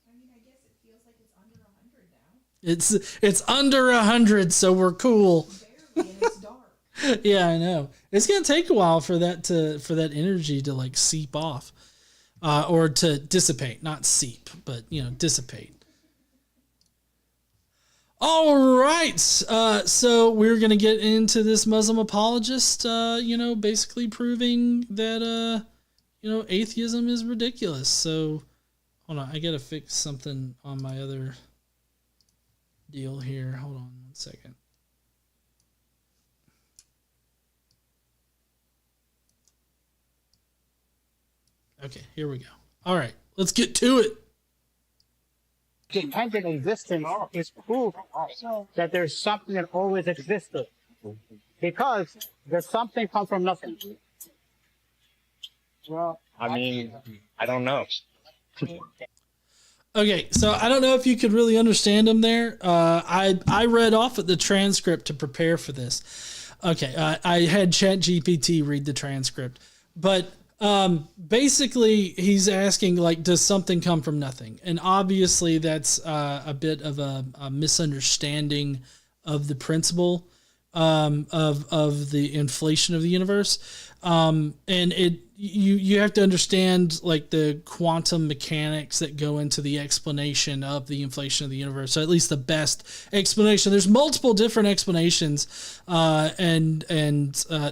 I mean, I guess it feels like it's under 100 now. It's under 100, so we're cool. Barely, and it's dark. Yeah, I know. It's gonna take a while for that energy to like seep off, or to dissipate, not seep, but you know, dissipate. All right, so we're gonna get into this Muslim apologist, you know, basically proving that you know, atheism is ridiculous. So hold on, I gotta fix something on my other deal here. Hold on 1 second. Okay, here we go. All right, let's get to it. Dependent existence is proof that there's something that always existed. Because there's something come from nothing. Well, I mean, I don't know. Okay, so I don't know if you could really understand him there. I read off of the transcript to prepare for this. Okay, I had ChatGPT read the transcript, but basically he's asking, like, does something come from nothing? And obviously that's a bit of a misunderstanding of the principle of the inflation of the universe. And you have to understand, like, the quantum mechanics that go into the explanation of the inflation of the universe. So at least the best explanation. There's multiple different explanations, and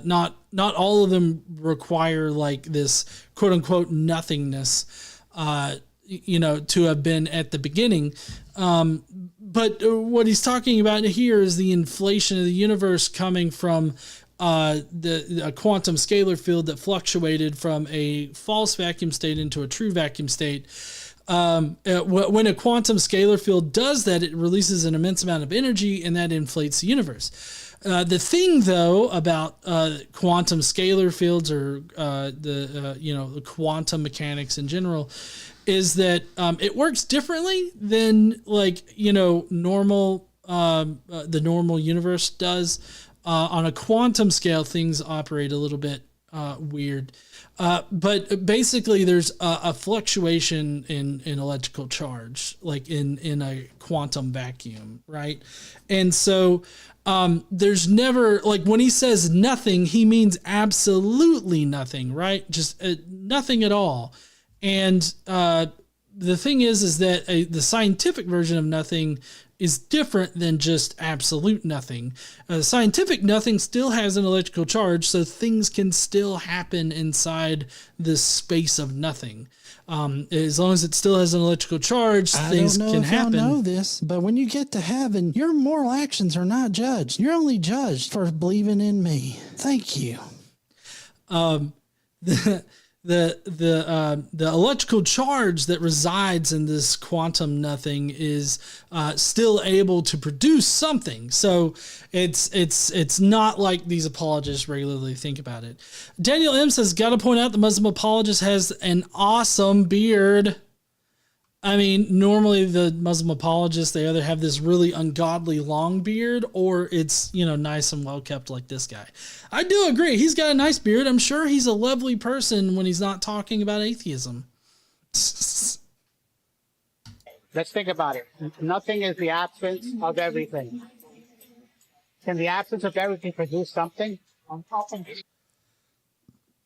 not all of them require, like, this quote unquote nothingness, you know, to have been at the beginning. But what he's talking about here is the inflation of the universe coming from a quantum scalar field that fluctuated from a false vacuum state into a true vacuum state. When a quantum scalar field does that, it releases an immense amount of energy, and that inflates the universe. The thing, though, about quantum scalar fields, or the quantum mechanics in general, is that it works differently than, like, you know, the normal universe does. On a quantum scale, things operate a little bit weird. But basically, there's a fluctuation in electrical charge, like in a quantum vacuum, right? And so there's never, like, when he says nothing, he means absolutely nothing, right? Just nothing at all. And the thing is that the scientific version of nothing is different than just absolute nothing. Scientific nothing still has an electrical charge, so things can still happen inside this space of nothing. As long as it still has an electrical charge, things can happen. I don't know this, but when you get to heaven, your moral actions are not judged. You're only judged for believing in me. Thank you. The electrical charge that resides in this quantum nothing is still able to produce something. So it's not like these apologists regularly think about it. Daniel M says, gotta point out the Muslim apologist has an awesome beard. I mean, normally the Muslim apologists, they either have this really ungodly long beard or it's, nice and well kept like this guy. I do agree. He's got a nice beard. I'm sure he's a lovely person when he's not talking about atheism. Let's think about it. Nothing is the absence of everything. Can the absence of everything produce something?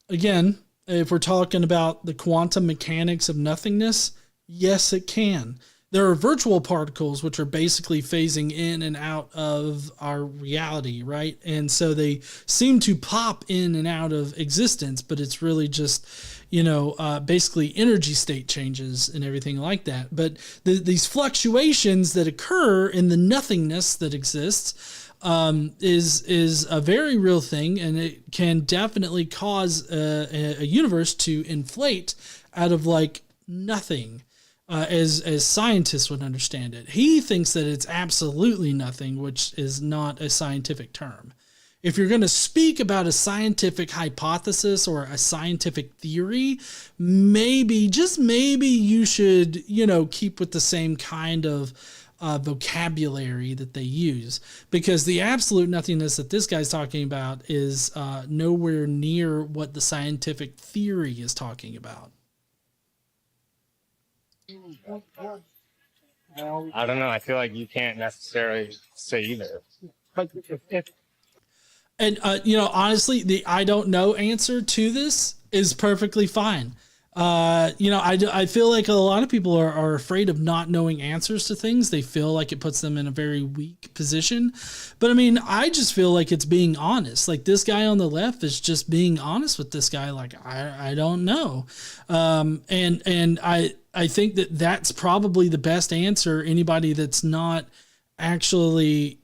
Again, if we're talking about the quantum mechanics of nothingness, yes, it can. There are virtual particles, which are basically phasing in and out of our reality, right? And so they seem to pop in and out of existence, but it's really just, basically energy state changes and everything like that. But these fluctuations that occur in the nothingness that exists is a very real thing, and it can definitely cause a universe to inflate out of like nothing. As scientists would understand it. He thinks that it's absolutely nothing, which is not a scientific term. If you're going to speak about a scientific hypothesis or a scientific theory, maybe, just maybe you should, keep with the same kind of vocabulary that they use, because the absolute nothingness that this guy's talking about is nowhere near what the scientific theory is talking about. I don't know. I feel like you can't necessarily say either. But And, honestly, the I don't know answer to this is perfectly fine. I feel like a lot of people are afraid of not knowing answers to things. They feel like it puts them in a very weak position. But I mean, I just feel like it's being honest. Like this guy on the left is just being honest with this guy. Like, I don't know. And I think that that's probably the best answer. Anybody that's not actually,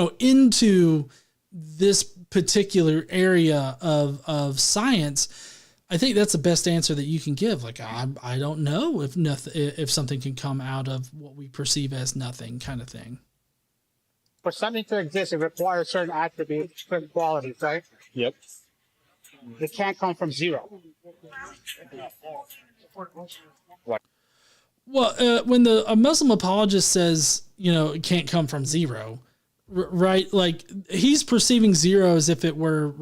into this particular area of science, I think that's the best answer that you can give. Like, I don't know if something can come out of what we perceive as nothing, kind of thing. for something to exist, it requires certain attributes, certain qualities, right? Yep. It can't come from zero. Well, when a Muslim apologist says, it can't come from zero, right? Like he's perceiving zero as if it were,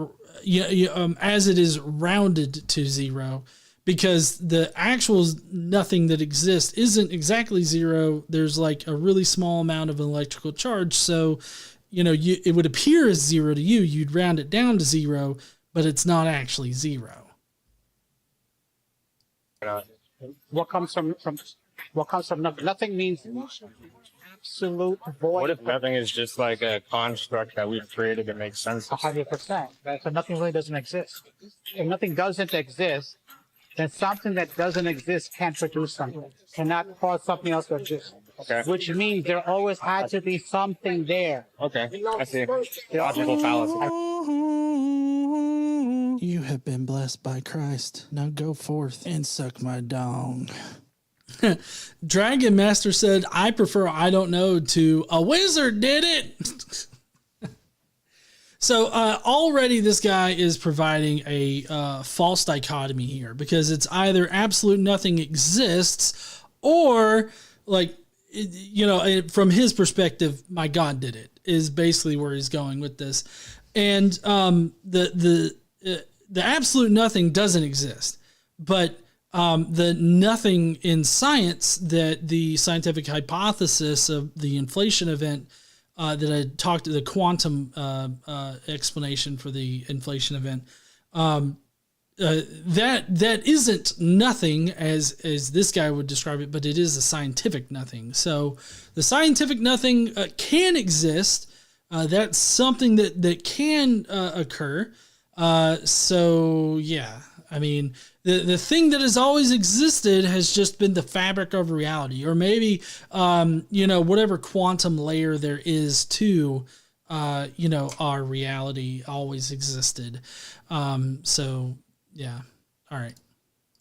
as it is rounded to zero, because the actual nothing that exists isn't exactly zero. There's like a really small amount of electrical charge. So, it would appear as zero to you. You'd round it down to zero, but it's not actually zero. What comes from nothing? Nothing means absolute void. What if nothing is just like a construct that we've created that makes sense? 100%. So nothing really doesn't exist. If nothing doesn't exist, then something that doesn't exist can't produce something, cannot cause something else to exist. Okay. Which means there always had to be something there. Okay. I see. Logical fallacy. You have been blessed by Christ. Now go forth and suck my dong. Dragon Master said, I prefer I don't know to a wizard did it. So already this guy is providing a false dichotomy here, because it's either absolute nothing exists or like, from his perspective, my God did it is basically where he's going with this. And the absolute nothing doesn't exist, but the nothing in science, that the scientific hypothesis of the inflation event that I talked to, the quantum explanation for the inflation event, that isn't nothing as this guy would describe it, but it is a scientific nothing. So the scientific nothing can exist. That's something that can occur. So yeah, I mean, the thing that has always existed has just been the fabric of reality, or maybe, whatever quantum layer there is to, our reality always existed. So yeah. All right.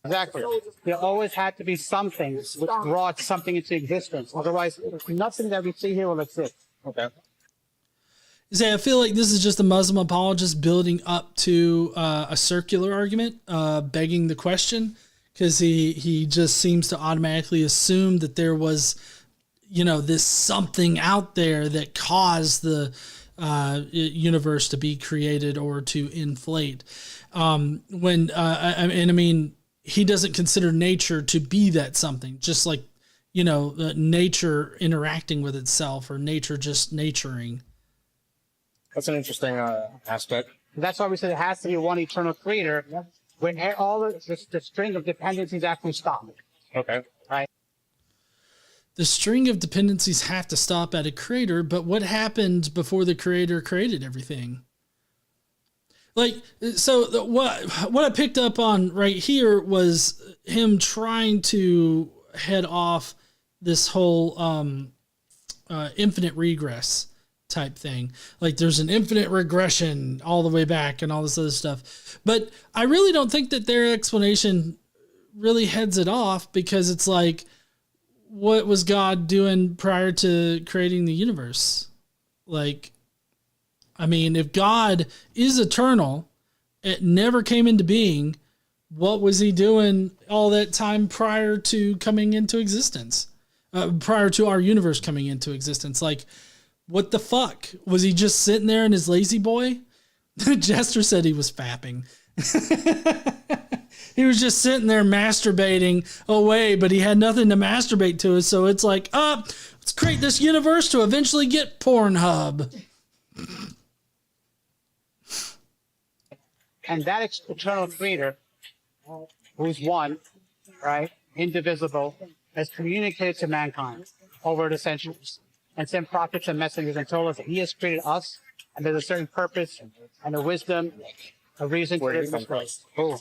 Exactly. There always had to be something which brought something into existence. Otherwise, nothing that we see here will exist. Okay. I feel like this is just a Muslim apologist building up to a circular argument, begging the question, because he just seems to automatically assume that there was, this something out there that caused the universe to be created or to inflate. He doesn't consider nature to be that something, just like, nature interacting with itself, or nature just naturing. That's an interesting aspect. That's why we said it has to be one eternal creator when all the string of dependencies actually stop. Okay. Right? The string of dependencies have to stop at a creator, but what happened before the creator created everything? What I picked up on right here was him trying to head off this whole infinite regress type thing. Like there's an infinite regression all the way back and all this other stuff. But I really don't think that their explanation really heads it off, because it's like, what was God doing prior to creating the universe? Like, I mean, if God is eternal, it never came into being, what was he doing all that time prior to coming into existence? Prior to our universe coming into existence? Like, what the fuck? Was he just sitting there in his lazy boy? Jester said he was fapping. He was just sitting there masturbating away, but he had nothing to masturbate to. So it's like, let's create this universe to eventually get Pornhub. And that eternal creator, who's one, right, indivisible, has communicated to mankind over the centuries and sent prophets and messengers and told us that he has created us, and there's a certain purpose and a wisdom, a reason to live this way. Oh,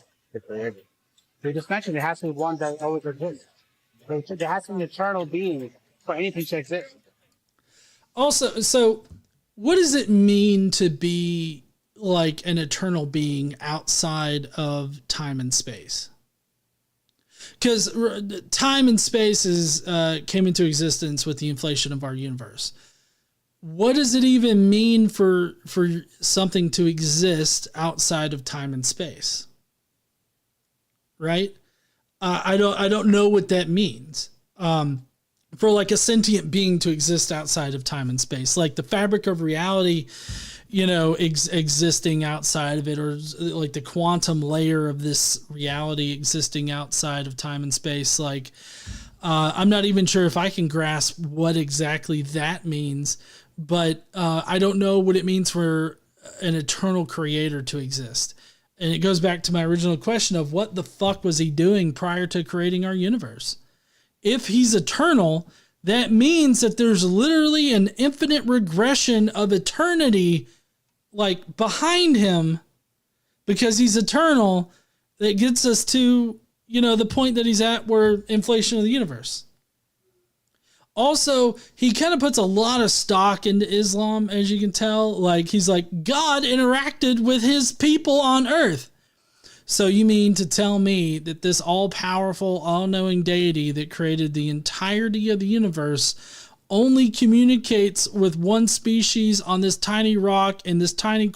we just mentioned there has to be one that always exists. There has to be an eternal being for anything to exist. Also, so what does it mean to be like an eternal being outside of time and space? Because time and space came into existence with the inflation of our universe. What does it even mean for something to exist outside of time and space? Right? I don't know what that means. For like a sentient being to exist outside of time and space, like the fabric of reality, existing outside of it, or like the quantum layer of this reality existing outside of time and space. Like, I'm not even sure if I can grasp what exactly that means, but I don't know what it means for an eternal creator to exist. And it goes back to my original question of what the fuck was he doing prior to creating our universe? If he's eternal, that means that there's literally an infinite regression of eternity, like behind him, because he's eternal, that gets us to, the point that he's at, where inflation of the universe. Also, he kind of puts a lot of stock into Islam, as you can tell. Like, he's like, God interacted with his people on earth. So you mean to tell me that this all-powerful, all-knowing deity that created the entirety of the universe only communicates with one species on this tiny rock in this tiny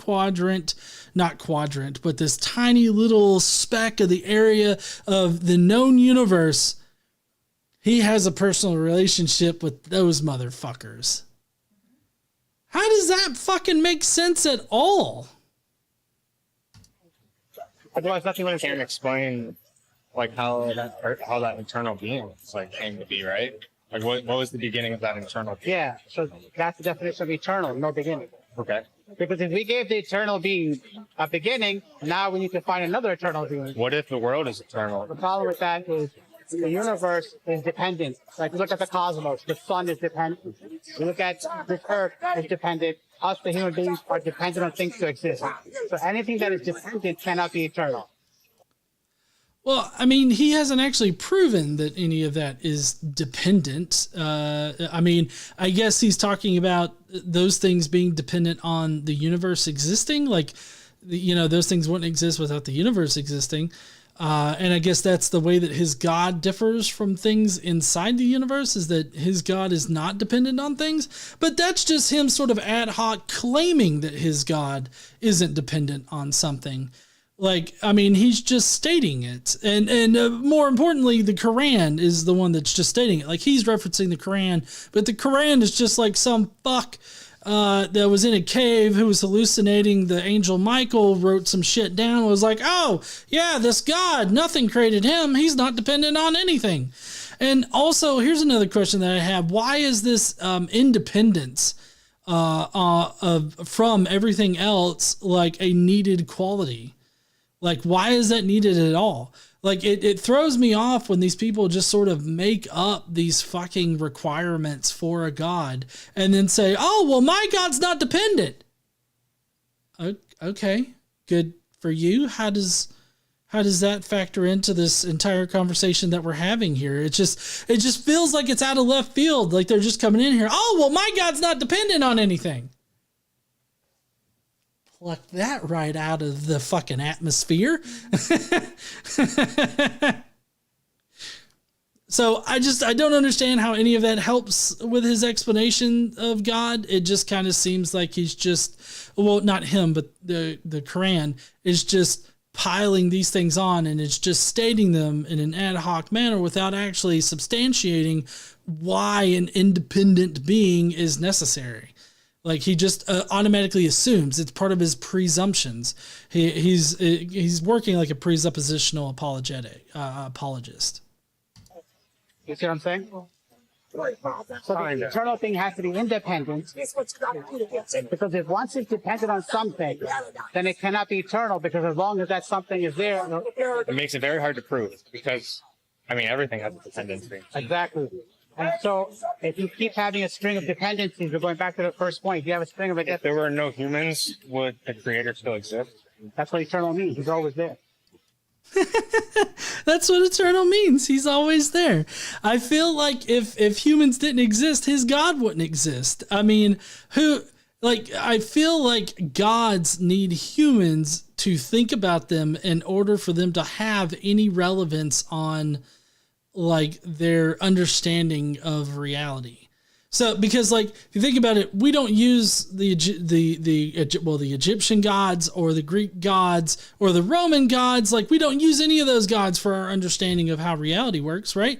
not quadrant, but this tiny little speck of the area of the known universe? He has a personal relationship with those motherfuckers. How does that fucking make sense at all? Otherwise, nothing really Can't explain like how that eternal being came to be, right? Like what was the beginning of that eternal being? Yeah, so that's the definition of eternal, no beginning. Okay. Because if we gave the eternal being a beginning, now we need to find another eternal being. What if the world is eternal? The problem with that is the universe is dependent. Like, look at the cosmos. The sun is dependent. You look at this earth is dependent. Us, the human beings, are dependent on things to exist. So anything that is dependent cannot be eternal. Well, I mean, he hasn't actually proven that any of that is dependent. I mean, I guess he's talking about those things being dependent on the universe existing. Like, you know, those things wouldn't exist without the universe existing. And I guess that's the way that his God differs from things inside the universe, is that his God is not dependent on things. But that's just him sort of ad hoc claiming that his God isn't dependent on something. Like, I mean, he's just stating it. And more importantly, the Quran is the one that's just stating it. Like, he's referencing the Quran, but the Quran is just like some fuck that was in a cave who was hallucinating. The angel Michael wrote some shit down and was like, oh, yeah, this God, nothing created him. He's not dependent on anything. And also, here's another question that I have. Why is this independence from everything else like a needed quality? Like, why is that needed at all? Like, it throws me off when these people just sort of make up these fucking requirements for a God and then say, oh, well, my God's not dependent. Okay, good for you. How does that factor into this entire conversation that we're having here? It just feels like it's out of left field. Like they're just coming in here. Oh, well, my God's not dependent on anything. Pluck that right out of the fucking atmosphere. So I don't understand how any of that helps with his explanation of God. It just kind of seems like he's just, well, not him, but the Quran is just piling these things on, and it's just stating them in an ad hoc manner without actually substantiating why an independent being is necessary. Like, he just automatically assumes it's part of his presumptions. He's working like a presuppositional apologist. You see what I'm saying? So the eternal thing has to be independent, because if once it's dependent on something, then it cannot be eternal, because as long as that something is there. It makes it very hard to prove, because, I mean, everything has a dependency. Exactly. And so if you keep having a string of dependencies, we're going back to the first point. You have a string of If there were no humans, would the creator still exist? That's what eternal means. He's always there. That's what eternal means. He's always there. I feel like if humans didn't exist, his God wouldn't exist. I mean, I feel like gods need humans to think about them in order for them to have any relevance on like their understanding of reality. So, because like, if you think about it, we don't use the Egyptian gods or the Greek gods or the Roman gods. Like, we don't use any of those gods for our understanding of how reality works, right?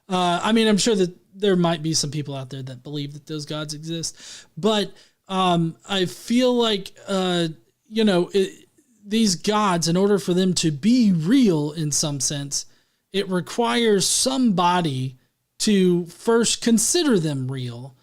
I mean, I'm sure that there might be some people out there that believe that those gods exist, but I feel like, these gods, in order for them to be real in some sense, it requires somebody to first consider them real.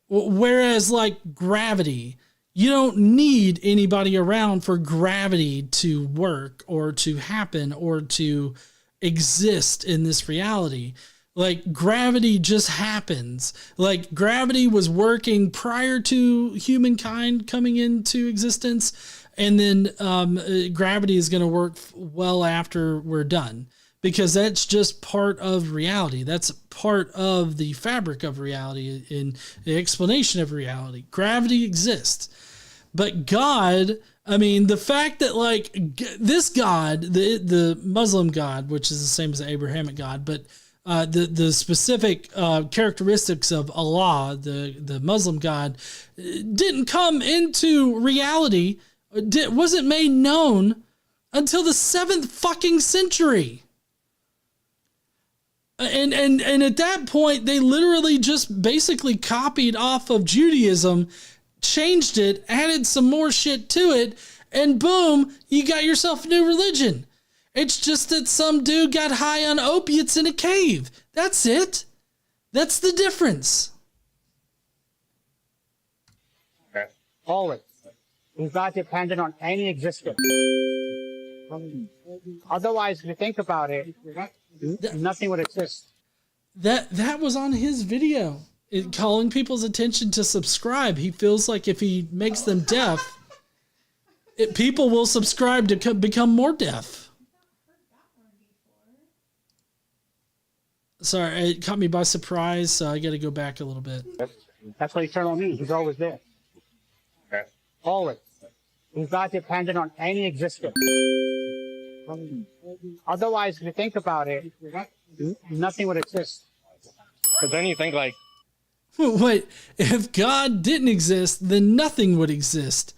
Whereas like gravity, you don't need anybody around for gravity to work or to happen or to exist in this reality. Like, gravity just happens. Like, gravity was working prior to humankind coming into existence, and then gravity is going to work well after we're done. Because that's just part of reality. That's part of the fabric of reality, in the explanation of reality. Gravity exists. But God, I mean, the fact that like this God, the Muslim God, which is the same as the Abrahamic God, but the specific characteristics of Allah, the Muslim God, didn't come into reality, wasn't made known until the 7th fucking century. And at that point, they literally just basically copied off of Judaism, changed it, added some more shit to it, and boom, you got yourself a new religion. It's just that some dude got high on opiates in a cave. That's it. That's the difference. Okay. Always. He's not dependent on any existence. Otherwise, if you think about it, nothing would exist. That was on his video, calling people's attention to subscribe. He feels like if he makes them deaf, people will subscribe to become more deaf. Sorry, it caught me by surprise, so I got to go back a little bit. That's what eternal means. He's always there. Okay. Always. He's not dependent on any existence. Otherwise, if you think about it, nothing would exist. But then you think like, Wait, if God didn't exist, then nothing would exist.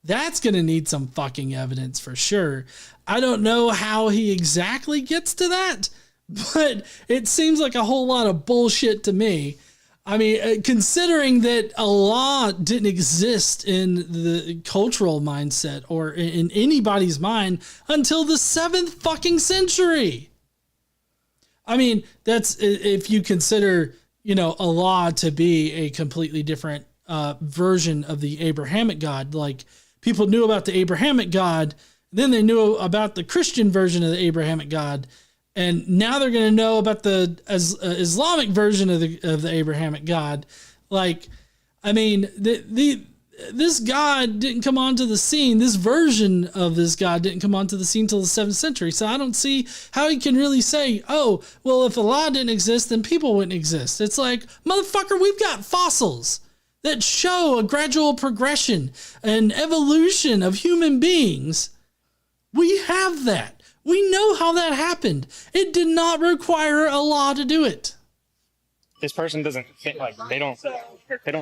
That's going to need some fucking evidence for sure. I don't know how he exactly gets to that, but it seems like a whole lot of bullshit to me. I mean, considering that Allah didn't exist in the cultural mindset or in anybody's mind until the 7th fucking century. I mean, that's if you consider, Allah to be a completely different version of the Abrahamic God. Like, people knew about the Abrahamic God, then they knew about the Christian version of the Abrahamic God, and now they're going to know about the Islamic version of the Abrahamic God. Like, I mean, this God didn't come onto the scene. This version of this God didn't come onto the scene until the 7th century. So I don't see how he can really say, oh, well, if Allah didn't exist, then people wouldn't exist. It's like, motherfucker, we've got fossils that show a gradual progression and evolution of human beings. We have that. We know how that happened. It did not require Allah to do it. this person doesn't fit, like, they don't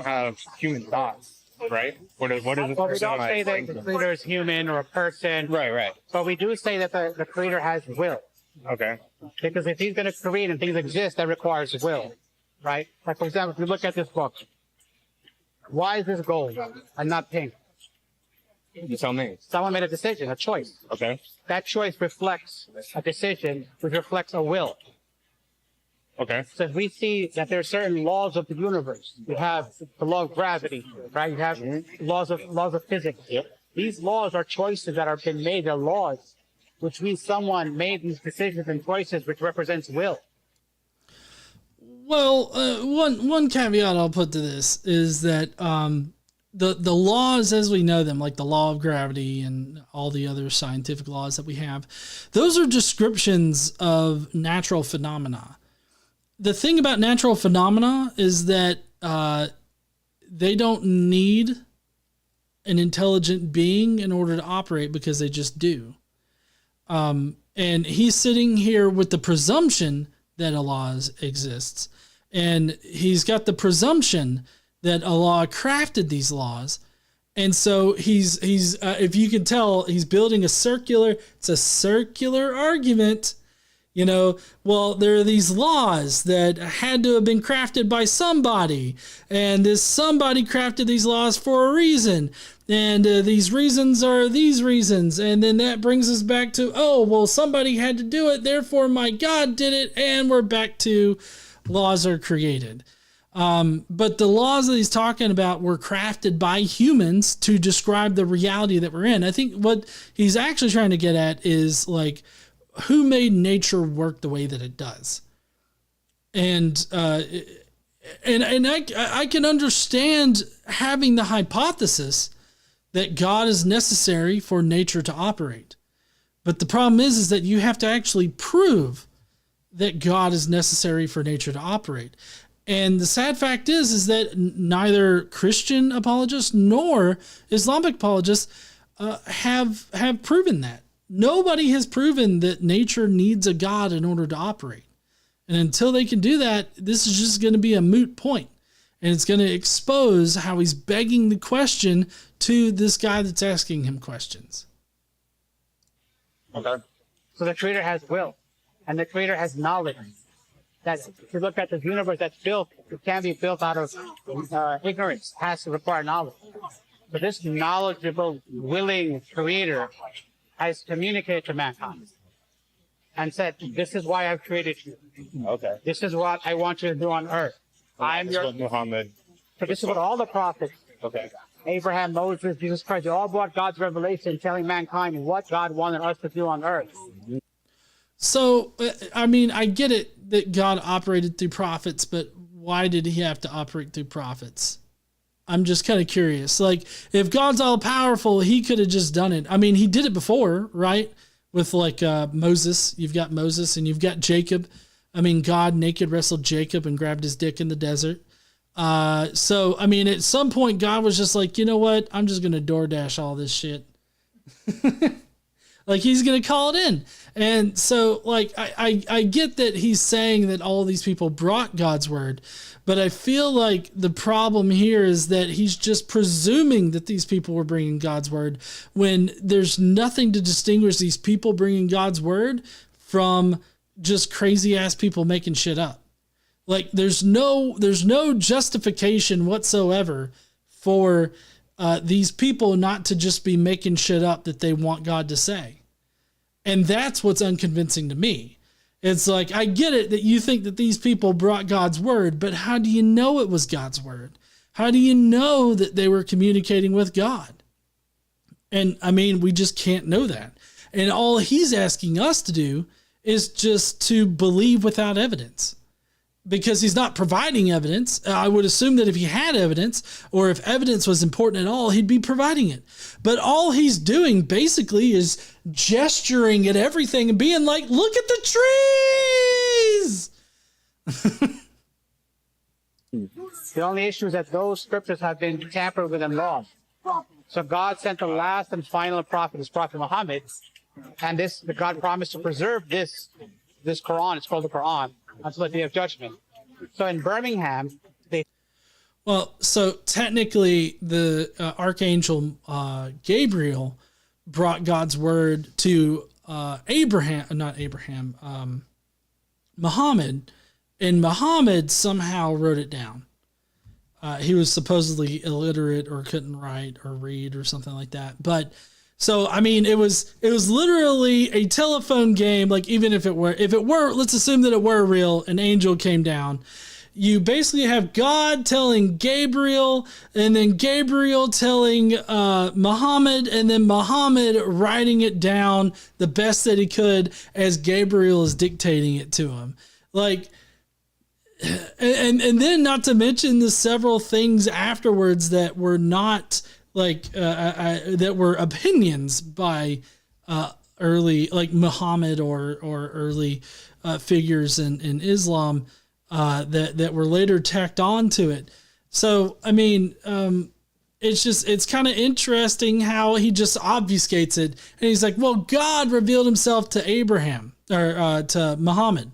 have human thoughts, right? What is this Well, we person don't say like? that the creator is human or a person. Right. But we do say that the creator has will. Okay. Because if he's going to create and things exist, that requires will, right? Like, for example, if you look at this book, why is this gold and not pink? You tell me. Someone made a decision, a choice. Okay. That choice reflects a decision, which reflects a will. Okay. So if we see that there are certain laws of the universe, you have the law of gravity, right? You have laws of physics. Yep. These laws are choices that have been made. They're laws, which means someone made these decisions and choices, which represents will. Well, one caveat I'll put to this is that the laws as we know them, like the law of gravity and all the other scientific laws that we have, those are descriptions of natural phenomena. The thing about natural phenomena is that they don't need an intelligent being in order to operate because they just do. And he's sitting here with the presumption that Allah exists. And he's got the presumption that Allah crafted these laws. And so he's if you can tell, he's building it's a circular argument. You know, well, there are these laws that had to have been crafted by somebody, and this somebody crafted these laws for a reason, and these reasons are these reasons, and then that brings us back to, oh, well, somebody had to do it, therefore my God did it, and we're back to laws are created. But the laws that he's talking about were crafted by humans to describe the reality that we're in. I think what he's actually trying to get at is, like, who made nature work the way that it does? And I can understand having the hypothesis that God is necessary for nature to operate. But the problem is that you have to actually prove that God is necessary for nature to operate. And the sad fact is that neither Christian apologists nor Islamic apologists have proven that. Nobody has proven that nature needs a God in order to operate. And until they can do that, this is just going to be a moot point. And it's going to expose how he's begging the question to this guy that's asking him questions. Okay. So the creator has will, and the creator has knowledge. That if you look at the universe that's built, it can't be built out of ignorance. It has to require knowledge. But this knowledgeable, willing creator has communicated to mankind and said, this is why I've created you. Okay. This is what I want you to do on earth. I'm That's your. what Muhammad. So this is what all the prophets. Okay. Abraham, Moses, Jesus Christ, they all brought God's revelation telling mankind what God wanted us to do on earth. So, I mean, I get it that God operated through prophets, but why did he have to operate through prophets? I'm just kind of curious. Like, if God's all powerful, he could have just done it. I mean, he did it before, right? With like Moses, you've got Moses and you've got Jacob. I mean, God naked wrestled Jacob and grabbed his dick in the desert. So, I mean, at some point, God was just like, you know what? I'm just going to DoorDash all this shit. Like, he's going to call it in. And so, like, I get that he's saying that all these people brought God's word, but I feel like the problem here is that he's just presuming that these people were bringing God's word when there's nothing to distinguish these people bringing God's word from just crazy ass people making shit up. Like, there's no justification whatsoever for these people not to just be making shit up that they want God to say. And that's what's unconvincing to me. It's like, I get it that you think that these people brought God's word, but how do you know it was God's word? How do you know that they were communicating with God? And I mean, we just can't know that. And all he's asking us to do is just to believe without evidence. Because he's not providing evidence. I would assume that if he had evidence, or if evidence was important at all, he'd be providing it. But all he's doing basically is gesturing at everything and being like, look at the trees! The only issue is that those scriptures have been tampered with and lost. So God sent the last and final prophet, his prophet Muhammad, and God promised to preserve this Quran. It's called the Quran until the day of judgment. So in Birmingham, so technically the archangel Gabriel brought God's word to Muhammad, and Muhammad somehow wrote it down. He was supposedly illiterate or couldn't write or read or something like that. But so, I mean, it was literally a telephone game. Like, even if it were, let's assume that it were real, an angel came down. You basically have God telling Gabriel, and then Gabriel telling Muhammad, and then Muhammad writing it down the best that he could as Gabriel is dictating it to him. Like, and then not to mention the several things afterwards that were not that were opinions by early, like Muhammad or early figures in Islam that were later tacked on to it. So, I mean, it's kind of interesting how he just obfuscates it. And he's like, well, God revealed himself to Abraham or to Muhammad.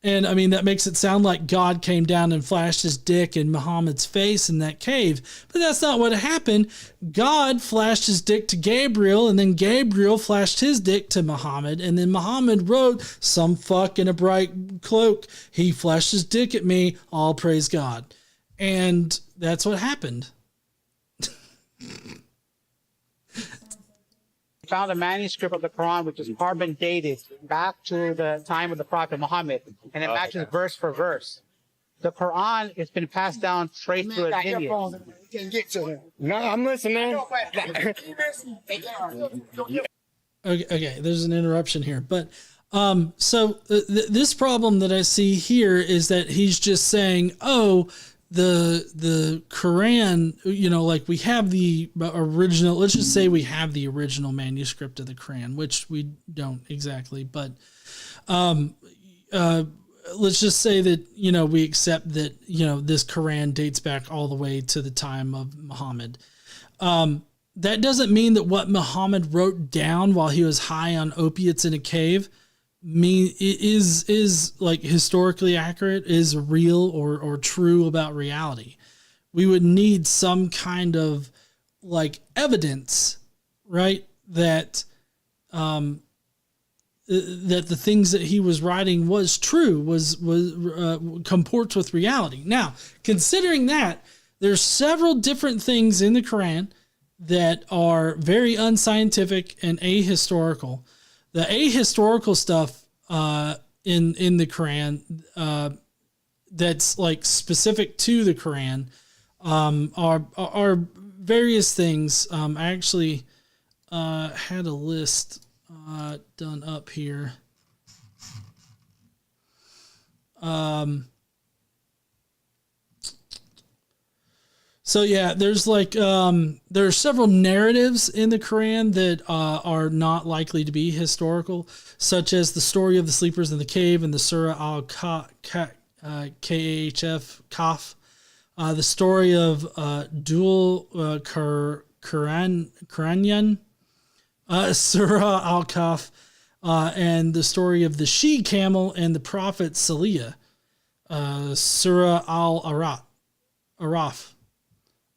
And I mean, that makes it sound like God came down and flashed his dick in Muhammad's face in that cave. But that's not what happened. God flashed his dick to Gabriel, and then Gabriel flashed his dick to Muhammad. And then Muhammad wrote, some fuck in a bright cloak. He flashed his dick at me. All praise God. And that's what happened. Found a manuscript of the Quran which is carbon dated back to the time of the Prophet Muhammad, and it matches verse for verse. The Quran has been passed down straight through its lineage. No, I'm listening. Okay, there's an interruption here, but this problem that I see here is that he's just saying, oh, the Quran, you know, like we have the original, let's just say we have the original manuscript of the Quran, which we don't exactly, but let's just say that, you know, we accept that, you know, this Quran dates back all the way to the time of Muhammad. That doesn't mean that what Muhammad wrote down while he was high on opiates in a cave is like historically accurate, is real or true about reality. We would need some kind of like evidence, right? That that the things that he was writing was true, was comports with reality. Now, considering that, there's several different things in the Quran that are very unscientific and ahistorical. The ahistorical stuff in the Quran that's like specific to the Quran are various things. I actually had a list done up here. So yeah, there's like there are several narratives in the Quran that are not likely to be historical, such as the story of the sleepers in the cave in the Surah Al-Kahf, Kaf, the story of Dual Quranyan, Surah Al-Kahf, and the story of the she camel and the prophet Salih, Surah Al-Araf.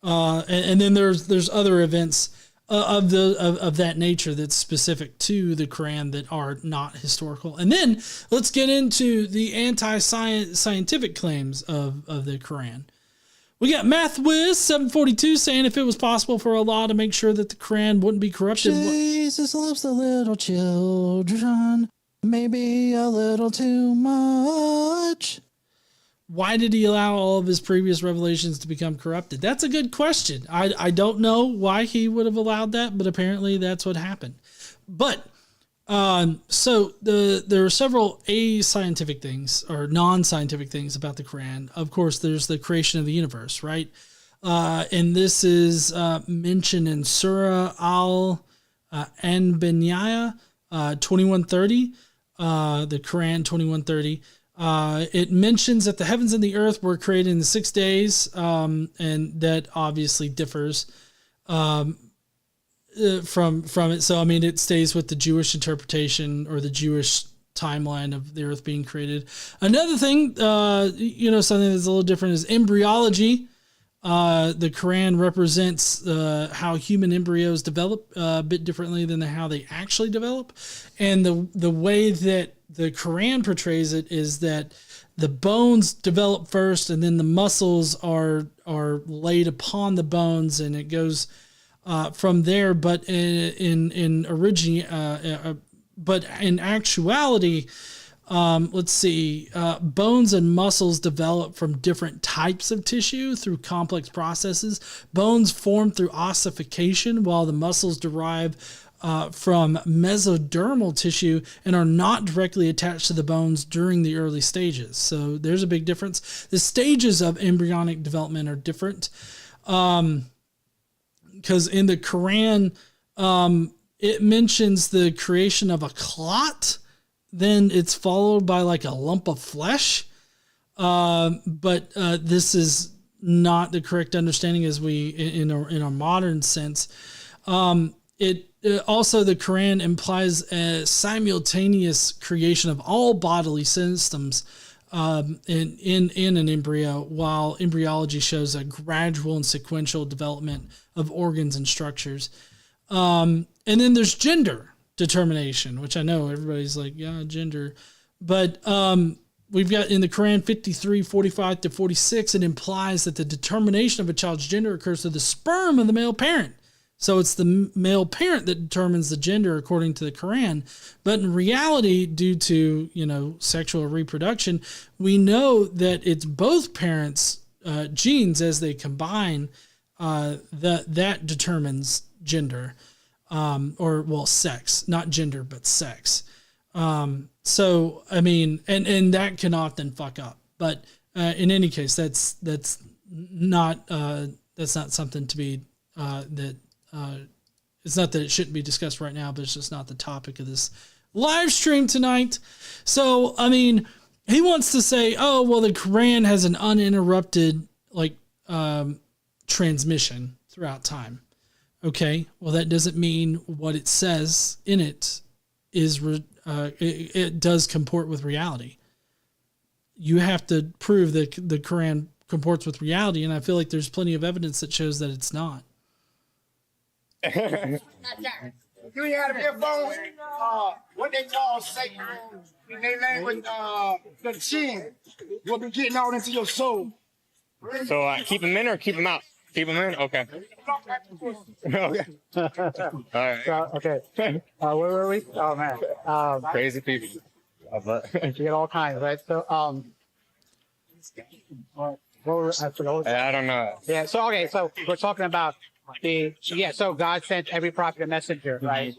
And then there's other events of that nature that's specific to the Quran that are not historical. And then let's get into the anti-scientific claims of the Quran. We got MathWiz 742 saying if it was possible for Allah to make sure that the Quran wouldn't be corrupted. Jesus loves the little children, maybe a little too much. Why did he allow all of his previous revelations to become corrupted? That's a good question. I don't know why he would have allowed that, but apparently that's what happened. But so there are several ascientific things or non-scientific things about the Quran. Of course, there's the creation of the universe, right? And this is mentioned in Surah Al-Anbiya 2130, the Quran 2130. It mentions that the heavens and the earth were created in 6 days, and that obviously differs from it. So, I mean, it stays with the Jewish interpretation or the Jewish timeline of the earth being created. Another thing, something that's a little different is embryology. The Quran represents how human embryos develop a bit differently than how they actually develop. And the way that the Quran portrays it is that the bones develop first and then the muscles are laid upon the bones and it goes from there. But in actuality, let's see, bones and muscles develop from different types of tissue through complex processes. Bones form through ossification, while the muscles derive from mesodermal tissue and are not directly attached to the bones during the early stages. So there's a big difference. The stages of embryonic development are different. Because in the Quran, it mentions the creation of a clot, then it's followed by like a lump of flesh. But this is not the correct understanding as we in our modern sense. Also, the Quran implies a simultaneous creation of all bodily systems in an embryo, while embryology shows a gradual and sequential development of organs and structures. And then there's gender determination, which I know everybody's like, yeah, gender. But we've got in the Quran 53:45-46, it implies that the determination of a child's gender occurs through the sperm of the male parent. So it's the male parent that determines the gender according to the Quran. But in reality, due to, sexual reproduction, we know that it's both parents' genes as they combine that determines gender, sex, not gender, but sex. So, I mean, and that can often fuck up, but in any case, that's not something to be, it's not that it shouldn't be discussed right now, but it's just not the topic of this live stream tonight. So, I mean, he wants to say, oh, well, the Quran has an uninterrupted, transmission throughout time. Okay, well, that doesn't mean what it says in it is, it does comport with reality. You have to prove that the Quran comports with reality, and I feel like there's plenty of evidence that shows that it's not. You ain't had a big phone, what they call Satan, in their language, the chin, will be getting out into your soul. So keep them in or keep them out? Keep them in? Okay. Okay. All right. Okay. Where were we? Oh, man. Crazy people. You get all kinds, right? So, I forgot. I don't know. Yeah. So okay. So we're talking about So God sent every prophet a messenger, right?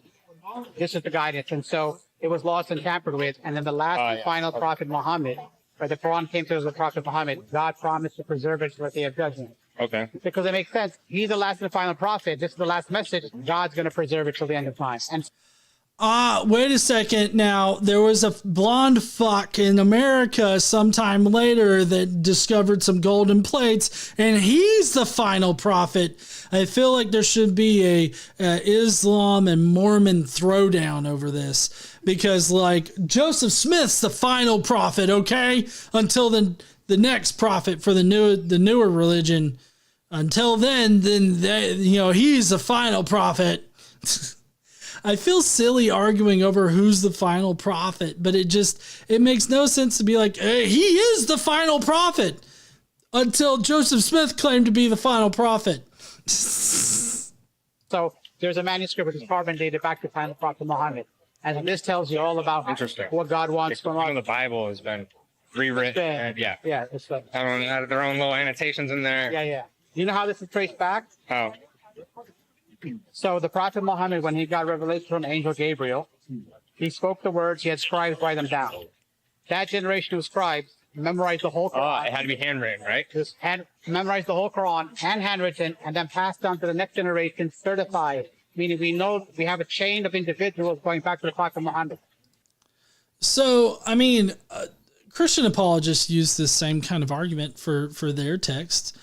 This is the guidance, and so it was lost and tampered with, and then the last and final prophet Muhammad, where the Quran came to as the prophet Muhammad, God promised to preserve it for the day of judgment. Okay. Because it makes sense. He's the last and final prophet. This is the last message. God's going to preserve it till the end of time. And Wait a second. Now, there was a blonde fuck in America sometime later that discovered some golden plates, and he's the final prophet. I feel like there should be a Islam and Mormon throwdown over this, because like Joseph Smith's the final prophet, okay? Until the next prophet for the newer religion. Until then he's the final prophet. I feel silly arguing over who's the final prophet, but it makes no sense to be like, hey, he is the final prophet until Joseph Smith claimed to be the final prophet. so there's a manuscript which is carbon dated back to final prophet Muhammad. And this tells you all about what God wants from us. The Bible has been rewritten. And Yeah, it's have their own little annotations in there. Yeah. You know how this is traced back? How? So the prophet Muhammad, when he got revelation from Angel Gabriel, he spoke the words, he had scribes write them down. That generation of scribes memorized the whole Quran. Oh, it had to be handwritten, right? Memorized the whole Quran and handwritten, and then passed down to the next generation certified, meaning we know we have a chain of individuals going back to the prophet Muhammad. So, I mean, Christian apologists use this same kind of argument for their text,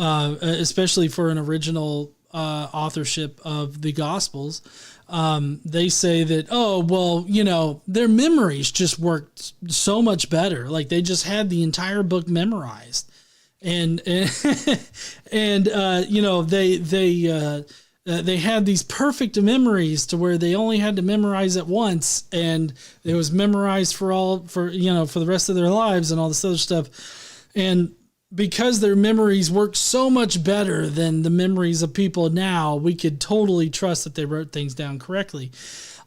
especially for an original authorship of the Gospels. They say that, their memories just worked so much better. Like they just had the entire book memorized, and they had these perfect memories to where they only had to memorize it once, and it was memorized for the rest of their lives and all this other stuff. And because their memories work so much better than the memories of people now, we could totally trust that they wrote things down correctly.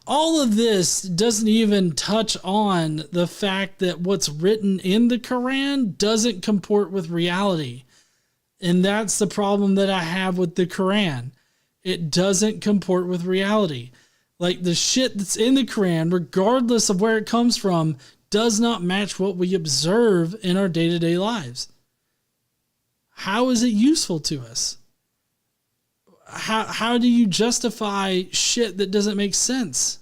All of this doesn't even touch on the fact that what's written in the Quran doesn't comport with reality. And that's the problem that I have with the Quran. It doesn't comport with reality. Like the shit that's in the Quran, regardless of where it comes from, does not match what we observe in our day-to-day lives. How is it useful to us? How do you justify shit that doesn't make sense?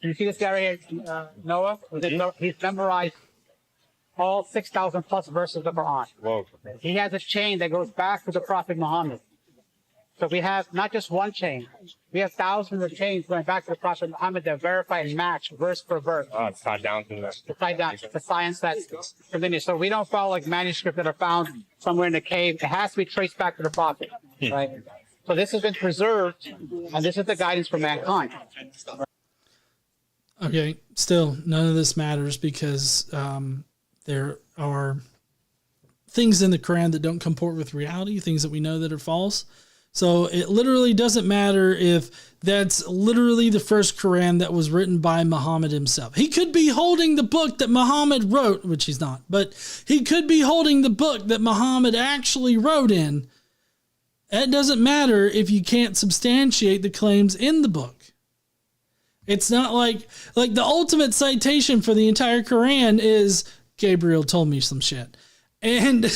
You see this guy right here, Noah? He's memorized all 6,000 plus verses of the Quran. Whoa. He has a chain that goes back to the prophet Muhammad. So we have not just one chain. We have thousands of chains going back to the prophet Muhammad that verify and match verse for verse. Oh, it's tied down to this. It's tied down. It's a science that's continuous. So we don't follow like manuscripts that are found somewhere in the cave. It has to be traced back to the prophet, right? So this has been preserved, and this is the guidance for mankind. Okay, still, none of this matters because there are things in the Quran that don't comport with reality, things that we know that are false. So it literally doesn't matter if that's literally the first Quran that was written by Muhammad himself. He could be holding the book that Muhammad wrote, which he's not, but he could be holding the book that Muhammad actually wrote in. It doesn't matter if you can't substantiate the claims in the book. It's not like the ultimate citation for the entire Quran is Gabriel told me some shit. And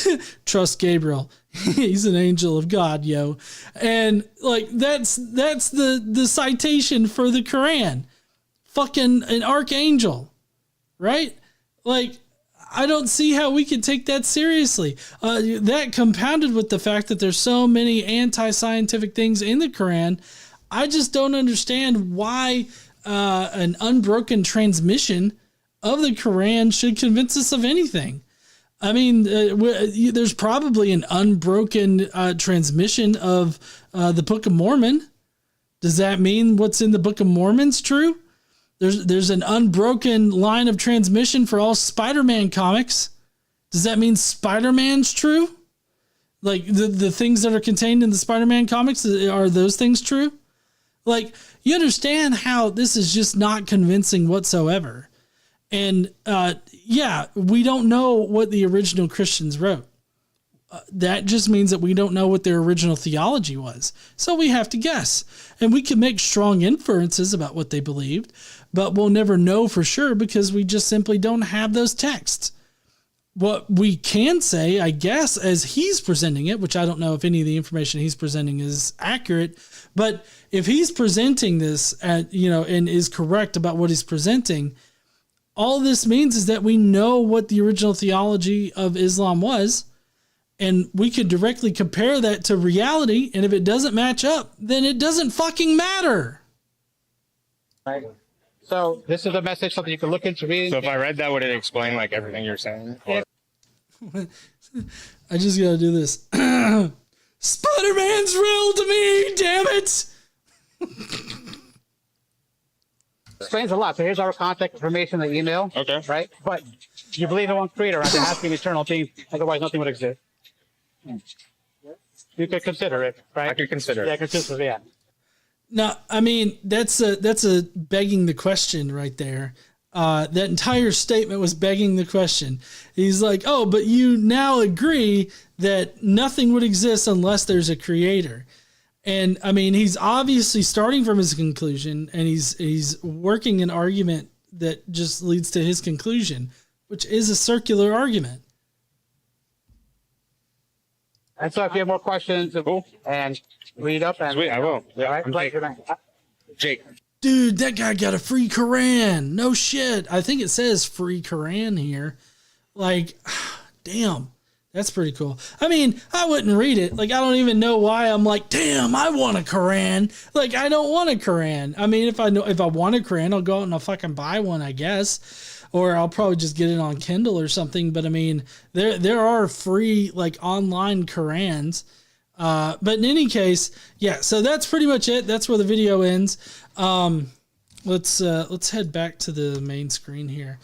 trust Gabriel. He's an angel of God, yo. And like that's the citation for the Quran. Fucking an archangel. Right? Like I don't see how we can take that seriously. That compounded with the fact that there's so many anti-scientific things in the Quran, I just don't understand why an unbroken transmission of the Quran should convince us of anything. I mean, there's probably an unbroken transmission of the Book of Mormon. Does that mean what's in the Book of Mormon's true? There's an unbroken line of transmission for all Spider-Man comics. Does that mean Spider-Man's true? Like the things that are contained in the Spider-Man comics, are those things true? Like, you understand how this is just not convincing whatsoever. And yeah, we don't know what the original Christians wrote. That just means that we don't know what their original theology was. So we have to guess. And we can make strong inferences about what they believed, but we'll never know for sure because we just simply don't have those texts. What we can say, I guess, as he's presenting it, which I don't know if any of the information he's presenting is accurate, but if he's presenting this and is correct about what he's presenting, all this means is that we know what the original theology of Islam was, and we could directly compare that to reality. And if it doesn't match up, then it doesn't fucking matter. Right. So this is a message, something you can look into reading. So if I read that, would it explain like everything you're saying? Or? I just gotta do this. Spider-Man's real to me, damn it! Explains a lot. So here's our contact information, the email. Okay. Right? But you believe in one creator, right? There has to be an eternal being, otherwise nothing would exist. You could consider it, right? I could consider it. Yeah, consider it, yeah. No, I mean, that's a begging the question right there. That entire statement was begging the question. He's like, oh, but you now agree that nothing would exist unless there's a creator. And I mean, he's obviously starting from his conclusion, and he's working an argument that just leads to his conclusion, which is a circular argument. And so if you have more questions, and read up. And, Sweet, I will. Yeah, all right? I'm Like, Jake. Dude, that guy got a free Quran. No shit. I think it says free Quran here. Like, damn, that's pretty cool. I mean, I wouldn't read it. Like, I don't even know why I'm like, damn, I want a Quran. Like, I don't want a Quran. I mean, if I want a Quran, I'll go out and I'll fucking buy one, I guess. Or I'll probably just get it on Kindle or something. But I mean, there are free like online Qurans. But in any case, yeah. So that's pretty much it. That's where the video ends. Let's head back to the main screen here.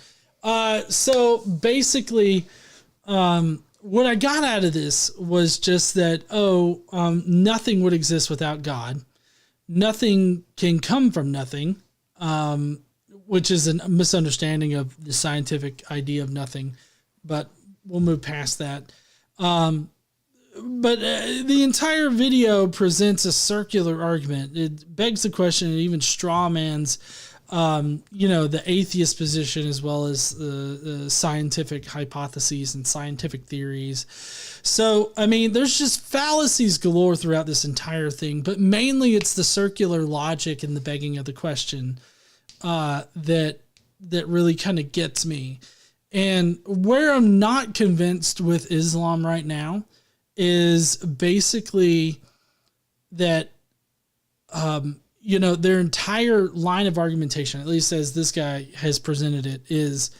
So basically, what I got out of this was just that nothing would exist without God. Nothing can come from nothing. Which is a misunderstanding of the scientific idea of nothing, but we'll move past that. But the entire video presents a circular argument. It begs the question, and even straw man's, the atheist position as well as the scientific hypotheses and scientific theories. So, I mean, there's just fallacies galore throughout this entire thing, but mainly it's the circular logic and the begging of the question that really kind of gets me. And where I'm not convinced with Islam right now is basically that, their entire line of argumentation, at least as this guy has presented it, is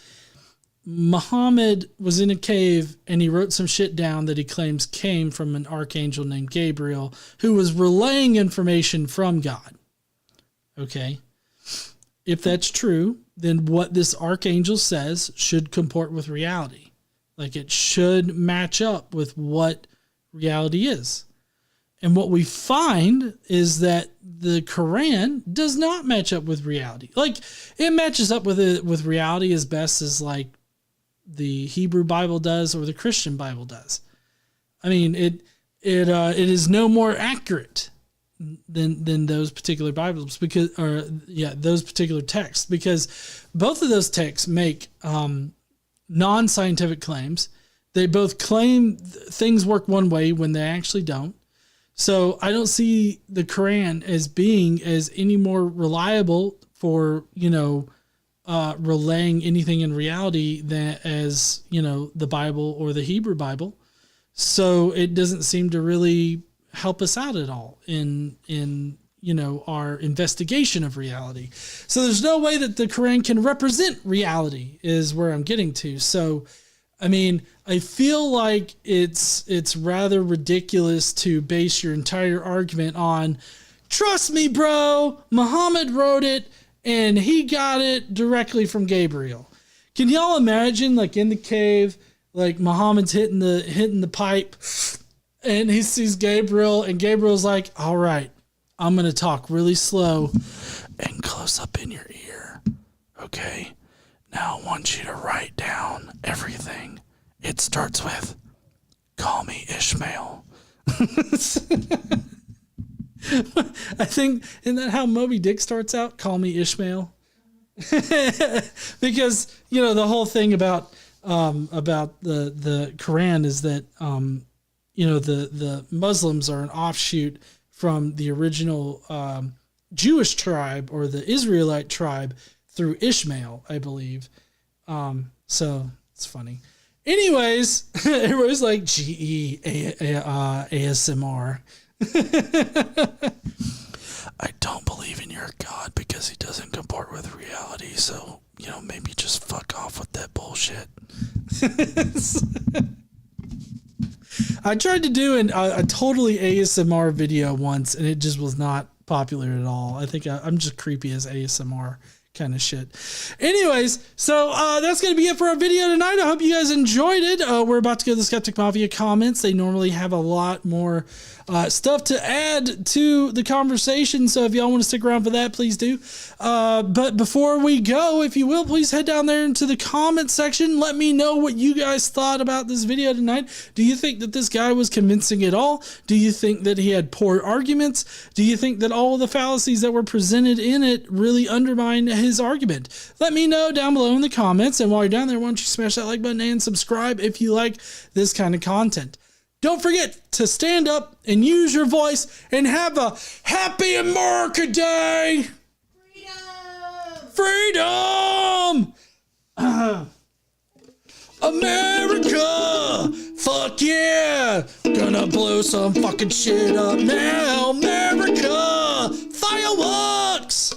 Muhammad was in a cave and he wrote some shit down that he claims came from an archangel named Gabriel who was relaying information from God. Okay. If that's true, then what this archangel says should comport with reality. Like it should match up with what reality is. And what we find is that the Quran does not match up with reality. Like it matches up with reality as best as like the Hebrew Bible does or the Christian Bible does. I mean, it is no more accurate than those particular Bibles those particular texts, because both of those texts make non-scientific claims. They both claim things work one way when they actually don't. So I don't see the Quran as being as any more reliable for, relaying anything in reality than as, the Bible or the Hebrew Bible. So it doesn't seem to really help us out at all in our investigation of reality. So there's no way that the Quran can represent reality is where I'm getting to. So, I mean, I feel like it's rather ridiculous to base your entire argument on, trust me, bro, Muhammad wrote it and he got it directly from Gabriel. Can y'all imagine, like in the cave, like Muhammad's hitting the pipe and he sees Gabriel and Gabriel's like, all right, I'm going to talk really slow and close up in your ear. Okay. Now I want you to write down everything. It starts with, call me Ishmael. I think, isn't that how Moby Dick starts out? Call me Ishmael. Because, you know, the whole thing about the Quran is that, you know, the Muslims are an offshoot from the original Jewish tribe or the Israelite tribe through Ishmael, I believe. So it's funny. Anyways, everybody's like ASMR. I don't believe in your God because he doesn't comport with reality. So, you know, maybe just fuck off with that bullshit. I tried to do a totally ASMR video once, and it just was not popular at all. I think I'm just creepy as ASMR kind of shit. Anyways, so that's going to be it for our video tonight. I hope you guys enjoyed it. We're about to go to the Skeptic Mafia comments. They normally have a lot more stuff to add to the conversation, so if y'all want to stick around for that, please do. But before we go, if you will, please head down there into the comment section. Let me know what you guys thought about this video tonight. Do you think that this guy was convincing at all? Do you think that he had poor arguments? Do you think that all of the fallacies that were presented in it really undermine his argument? Let me know down below in the comments, and while you're down there, why don't you smash that like button and subscribe if you like this kind of content. Don't forget to stand up and use your voice and have a happy America Day. Freedom! America! Fuck yeah! Gonna blow some fucking shit up now. America! Fireworks!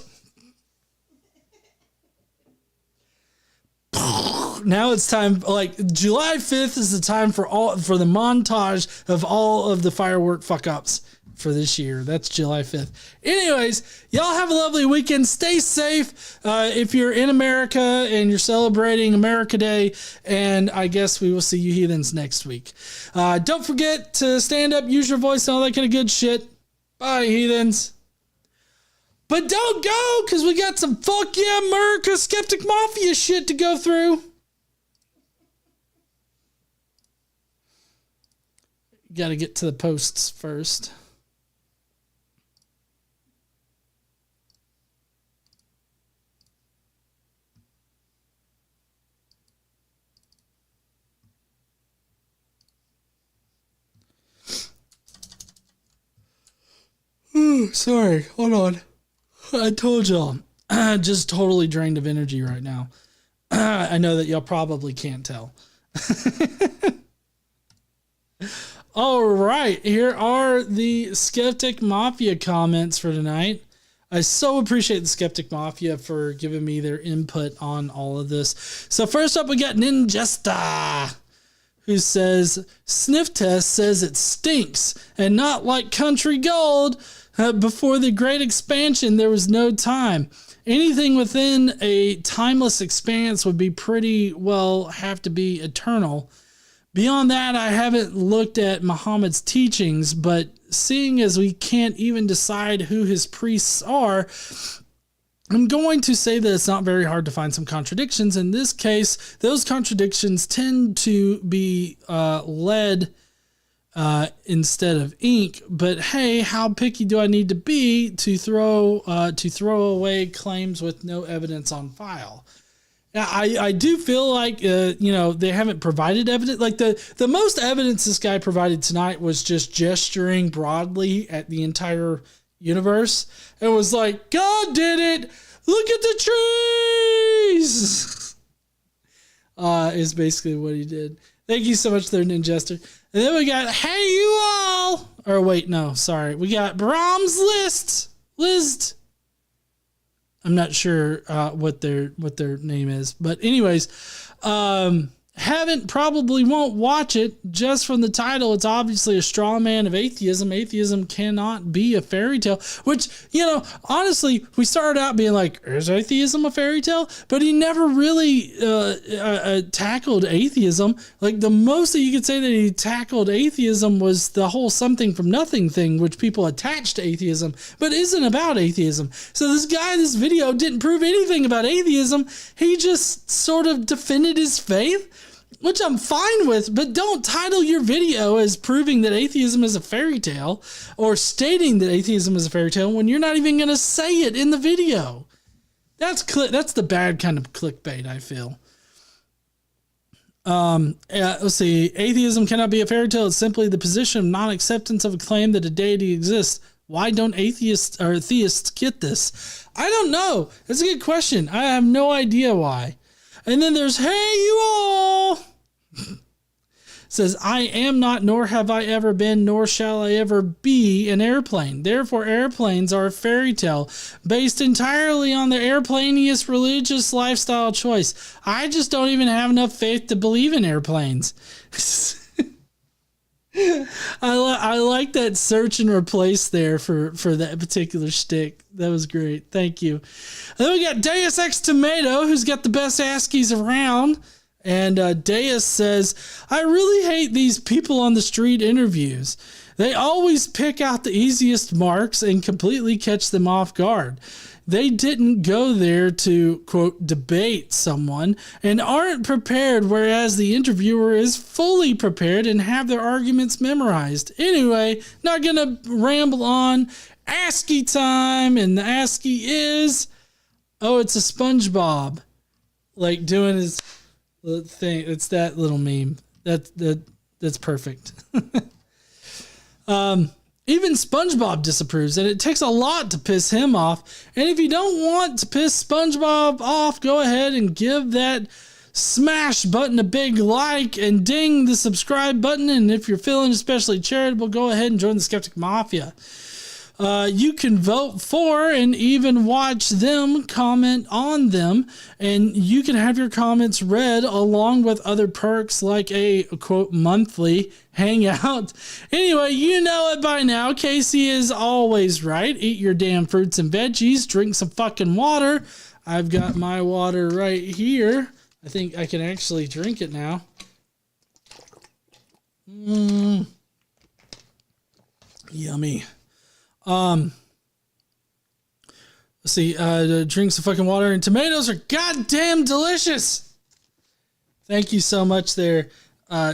Now it's time, like July 5th is the time for the montage of all of the firework fuck ups for this year. That's July 5th. Anyways, y'all have a lovely weekend. Stay safe if you're in America and you're celebrating America Day. And I guess we will see you heathens next week. Don't forget to stand up, use your voice, and all that kind of good shit. Bye, heathens. But don't go, because we got some fuck yeah America Skeptic Mafia shit to go through. Got to get to the posts first. Ooh, sorry, hold on. I told y'all, I just totally drained of energy right now. I know that y'all probably can't tell. All right, here are the Skeptic Mafia comments for tonight. I so appreciate the Skeptic Mafia for giving me their input on all of this. So first up, we got Ninjesta, who says, Sniff Test says it stinks, and not like Country Gold. Before the Great Expansion, there was no time. Anything within a timeless expanse would be pretty well have to be eternal. Beyond that, I haven't looked at Muhammad's teachings, but seeing as we can't even decide who his priests are, I'm going to say that it's not very hard to find some contradictions. In this case, those contradictions tend to be lead instead of ink. But hey, how picky do I need to be to throw away claims with no evidence on file? Now, I do feel like, they haven't provided evidence. Like the most evidence this guy provided tonight was just gesturing broadly at the entire universe. It was like, God did it. Look at the trees. Is basically what he did. Thank you so much there, Ninjester. And then we got, hey, you all. Or wait, no, sorry. We got Brahms List. I'm not sure what their name is, but anyways, probably won't watch it just from the title. It's obviously a straw man of atheism. Atheism cannot be a fairy tale, which, honestly, we started out being like, is atheism a fairy tale? But he never really tackled atheism. Like, the most that you could say that he tackled atheism was the whole something from nothing thing, which people attach to atheism, but isn't about atheism. So this guy in this video didn't prove anything about atheism. He just sort of defended his faith, which I'm fine with, but don't title your video as proving that atheism is a fairy tale or stating that atheism is a fairy tale when you're not even going to say it in the video. That's the bad kind of clickbait, I feel. Let's see. Atheism cannot be a fairy tale. It's simply the position of non-acceptance of a claim that a deity exists. Why don't atheists or theists get this? I don't know. That's a good question. I have no idea why. And then there's, hey, you all. Says, I am not, nor have I ever been, nor shall I ever be an airplane. Therefore, airplanes are a fairy tale based entirely on the airplaniest religious lifestyle choice. I just don't even have enough faith to believe in airplanes. I like that search and replace there for that particular stick. That was great. Thank you. And then we got Deus Ex Tomato, who's got the best ASCIIs around. And Deus says, I really hate these people on the street interviews. They always pick out the easiest marks and completely catch them off guard. They didn't go there to, quote, debate someone and aren't prepared, whereas the interviewer is fully prepared and have their arguments memorized. Anyway, not going to ramble on. ASCII time, and the ASCII is, it's a SpongeBob, like doing his thing. It's that little meme. That's perfect. Even SpongeBob disapproves, and it takes a lot to piss him off. And if you don't want to piss SpongeBob off, go ahead and give that smash button a big like and ding the subscribe button. And if you're feeling especially charitable, go ahead and join the Skeptic Mafia. You can vote for and even watch them, comment on them, and you can have your comments read along with other perks like a, quote, monthly hangout. Anyway, you know it by now. Casey is always right. Eat your damn fruits and veggies. Drink some fucking water. I've got my water right here. I think I can actually drink it now. Yummy. Let's see, drink some fucking water, and tomatoes are goddamn delicious. Thank you so much there,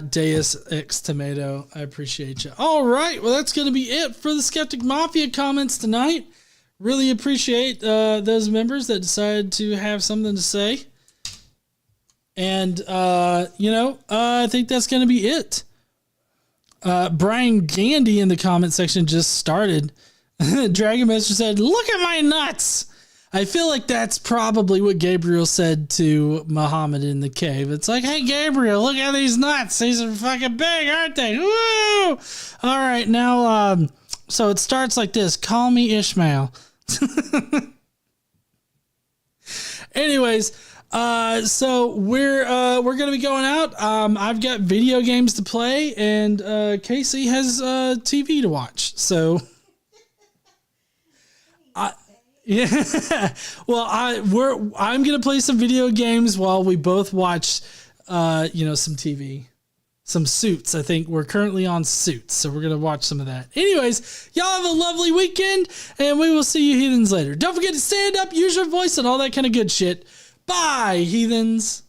Deus Ex Tomato. I appreciate you. All right, well, that's going to be it for the Skeptic Mafia comments tonight. Really appreciate those members that decided to have something to say. And, I think that's going to be it. Brian Gandy in the comment section just started. Dragon Master said, look at my nuts. I feel like that's probably what Gabriel said to Muhammad in the cave. It's like, hey, Gabriel, look at these nuts. These are fucking big, aren't they? Woo! All right, now, so it starts like this. Call me Ishmael. Anyways, so we're going to be going out. I've got video games to play, and Casey has TV to watch. So well, I'm going to play some video games while we both watch some TV. Some Suits. I think we're currently on Suits, so we're going to watch some of that. Anyways, y'all have a lovely weekend, and we will see you heathens later. Don't forget to stand up, use your voice, and all that kind of good shit. Bye, heathens.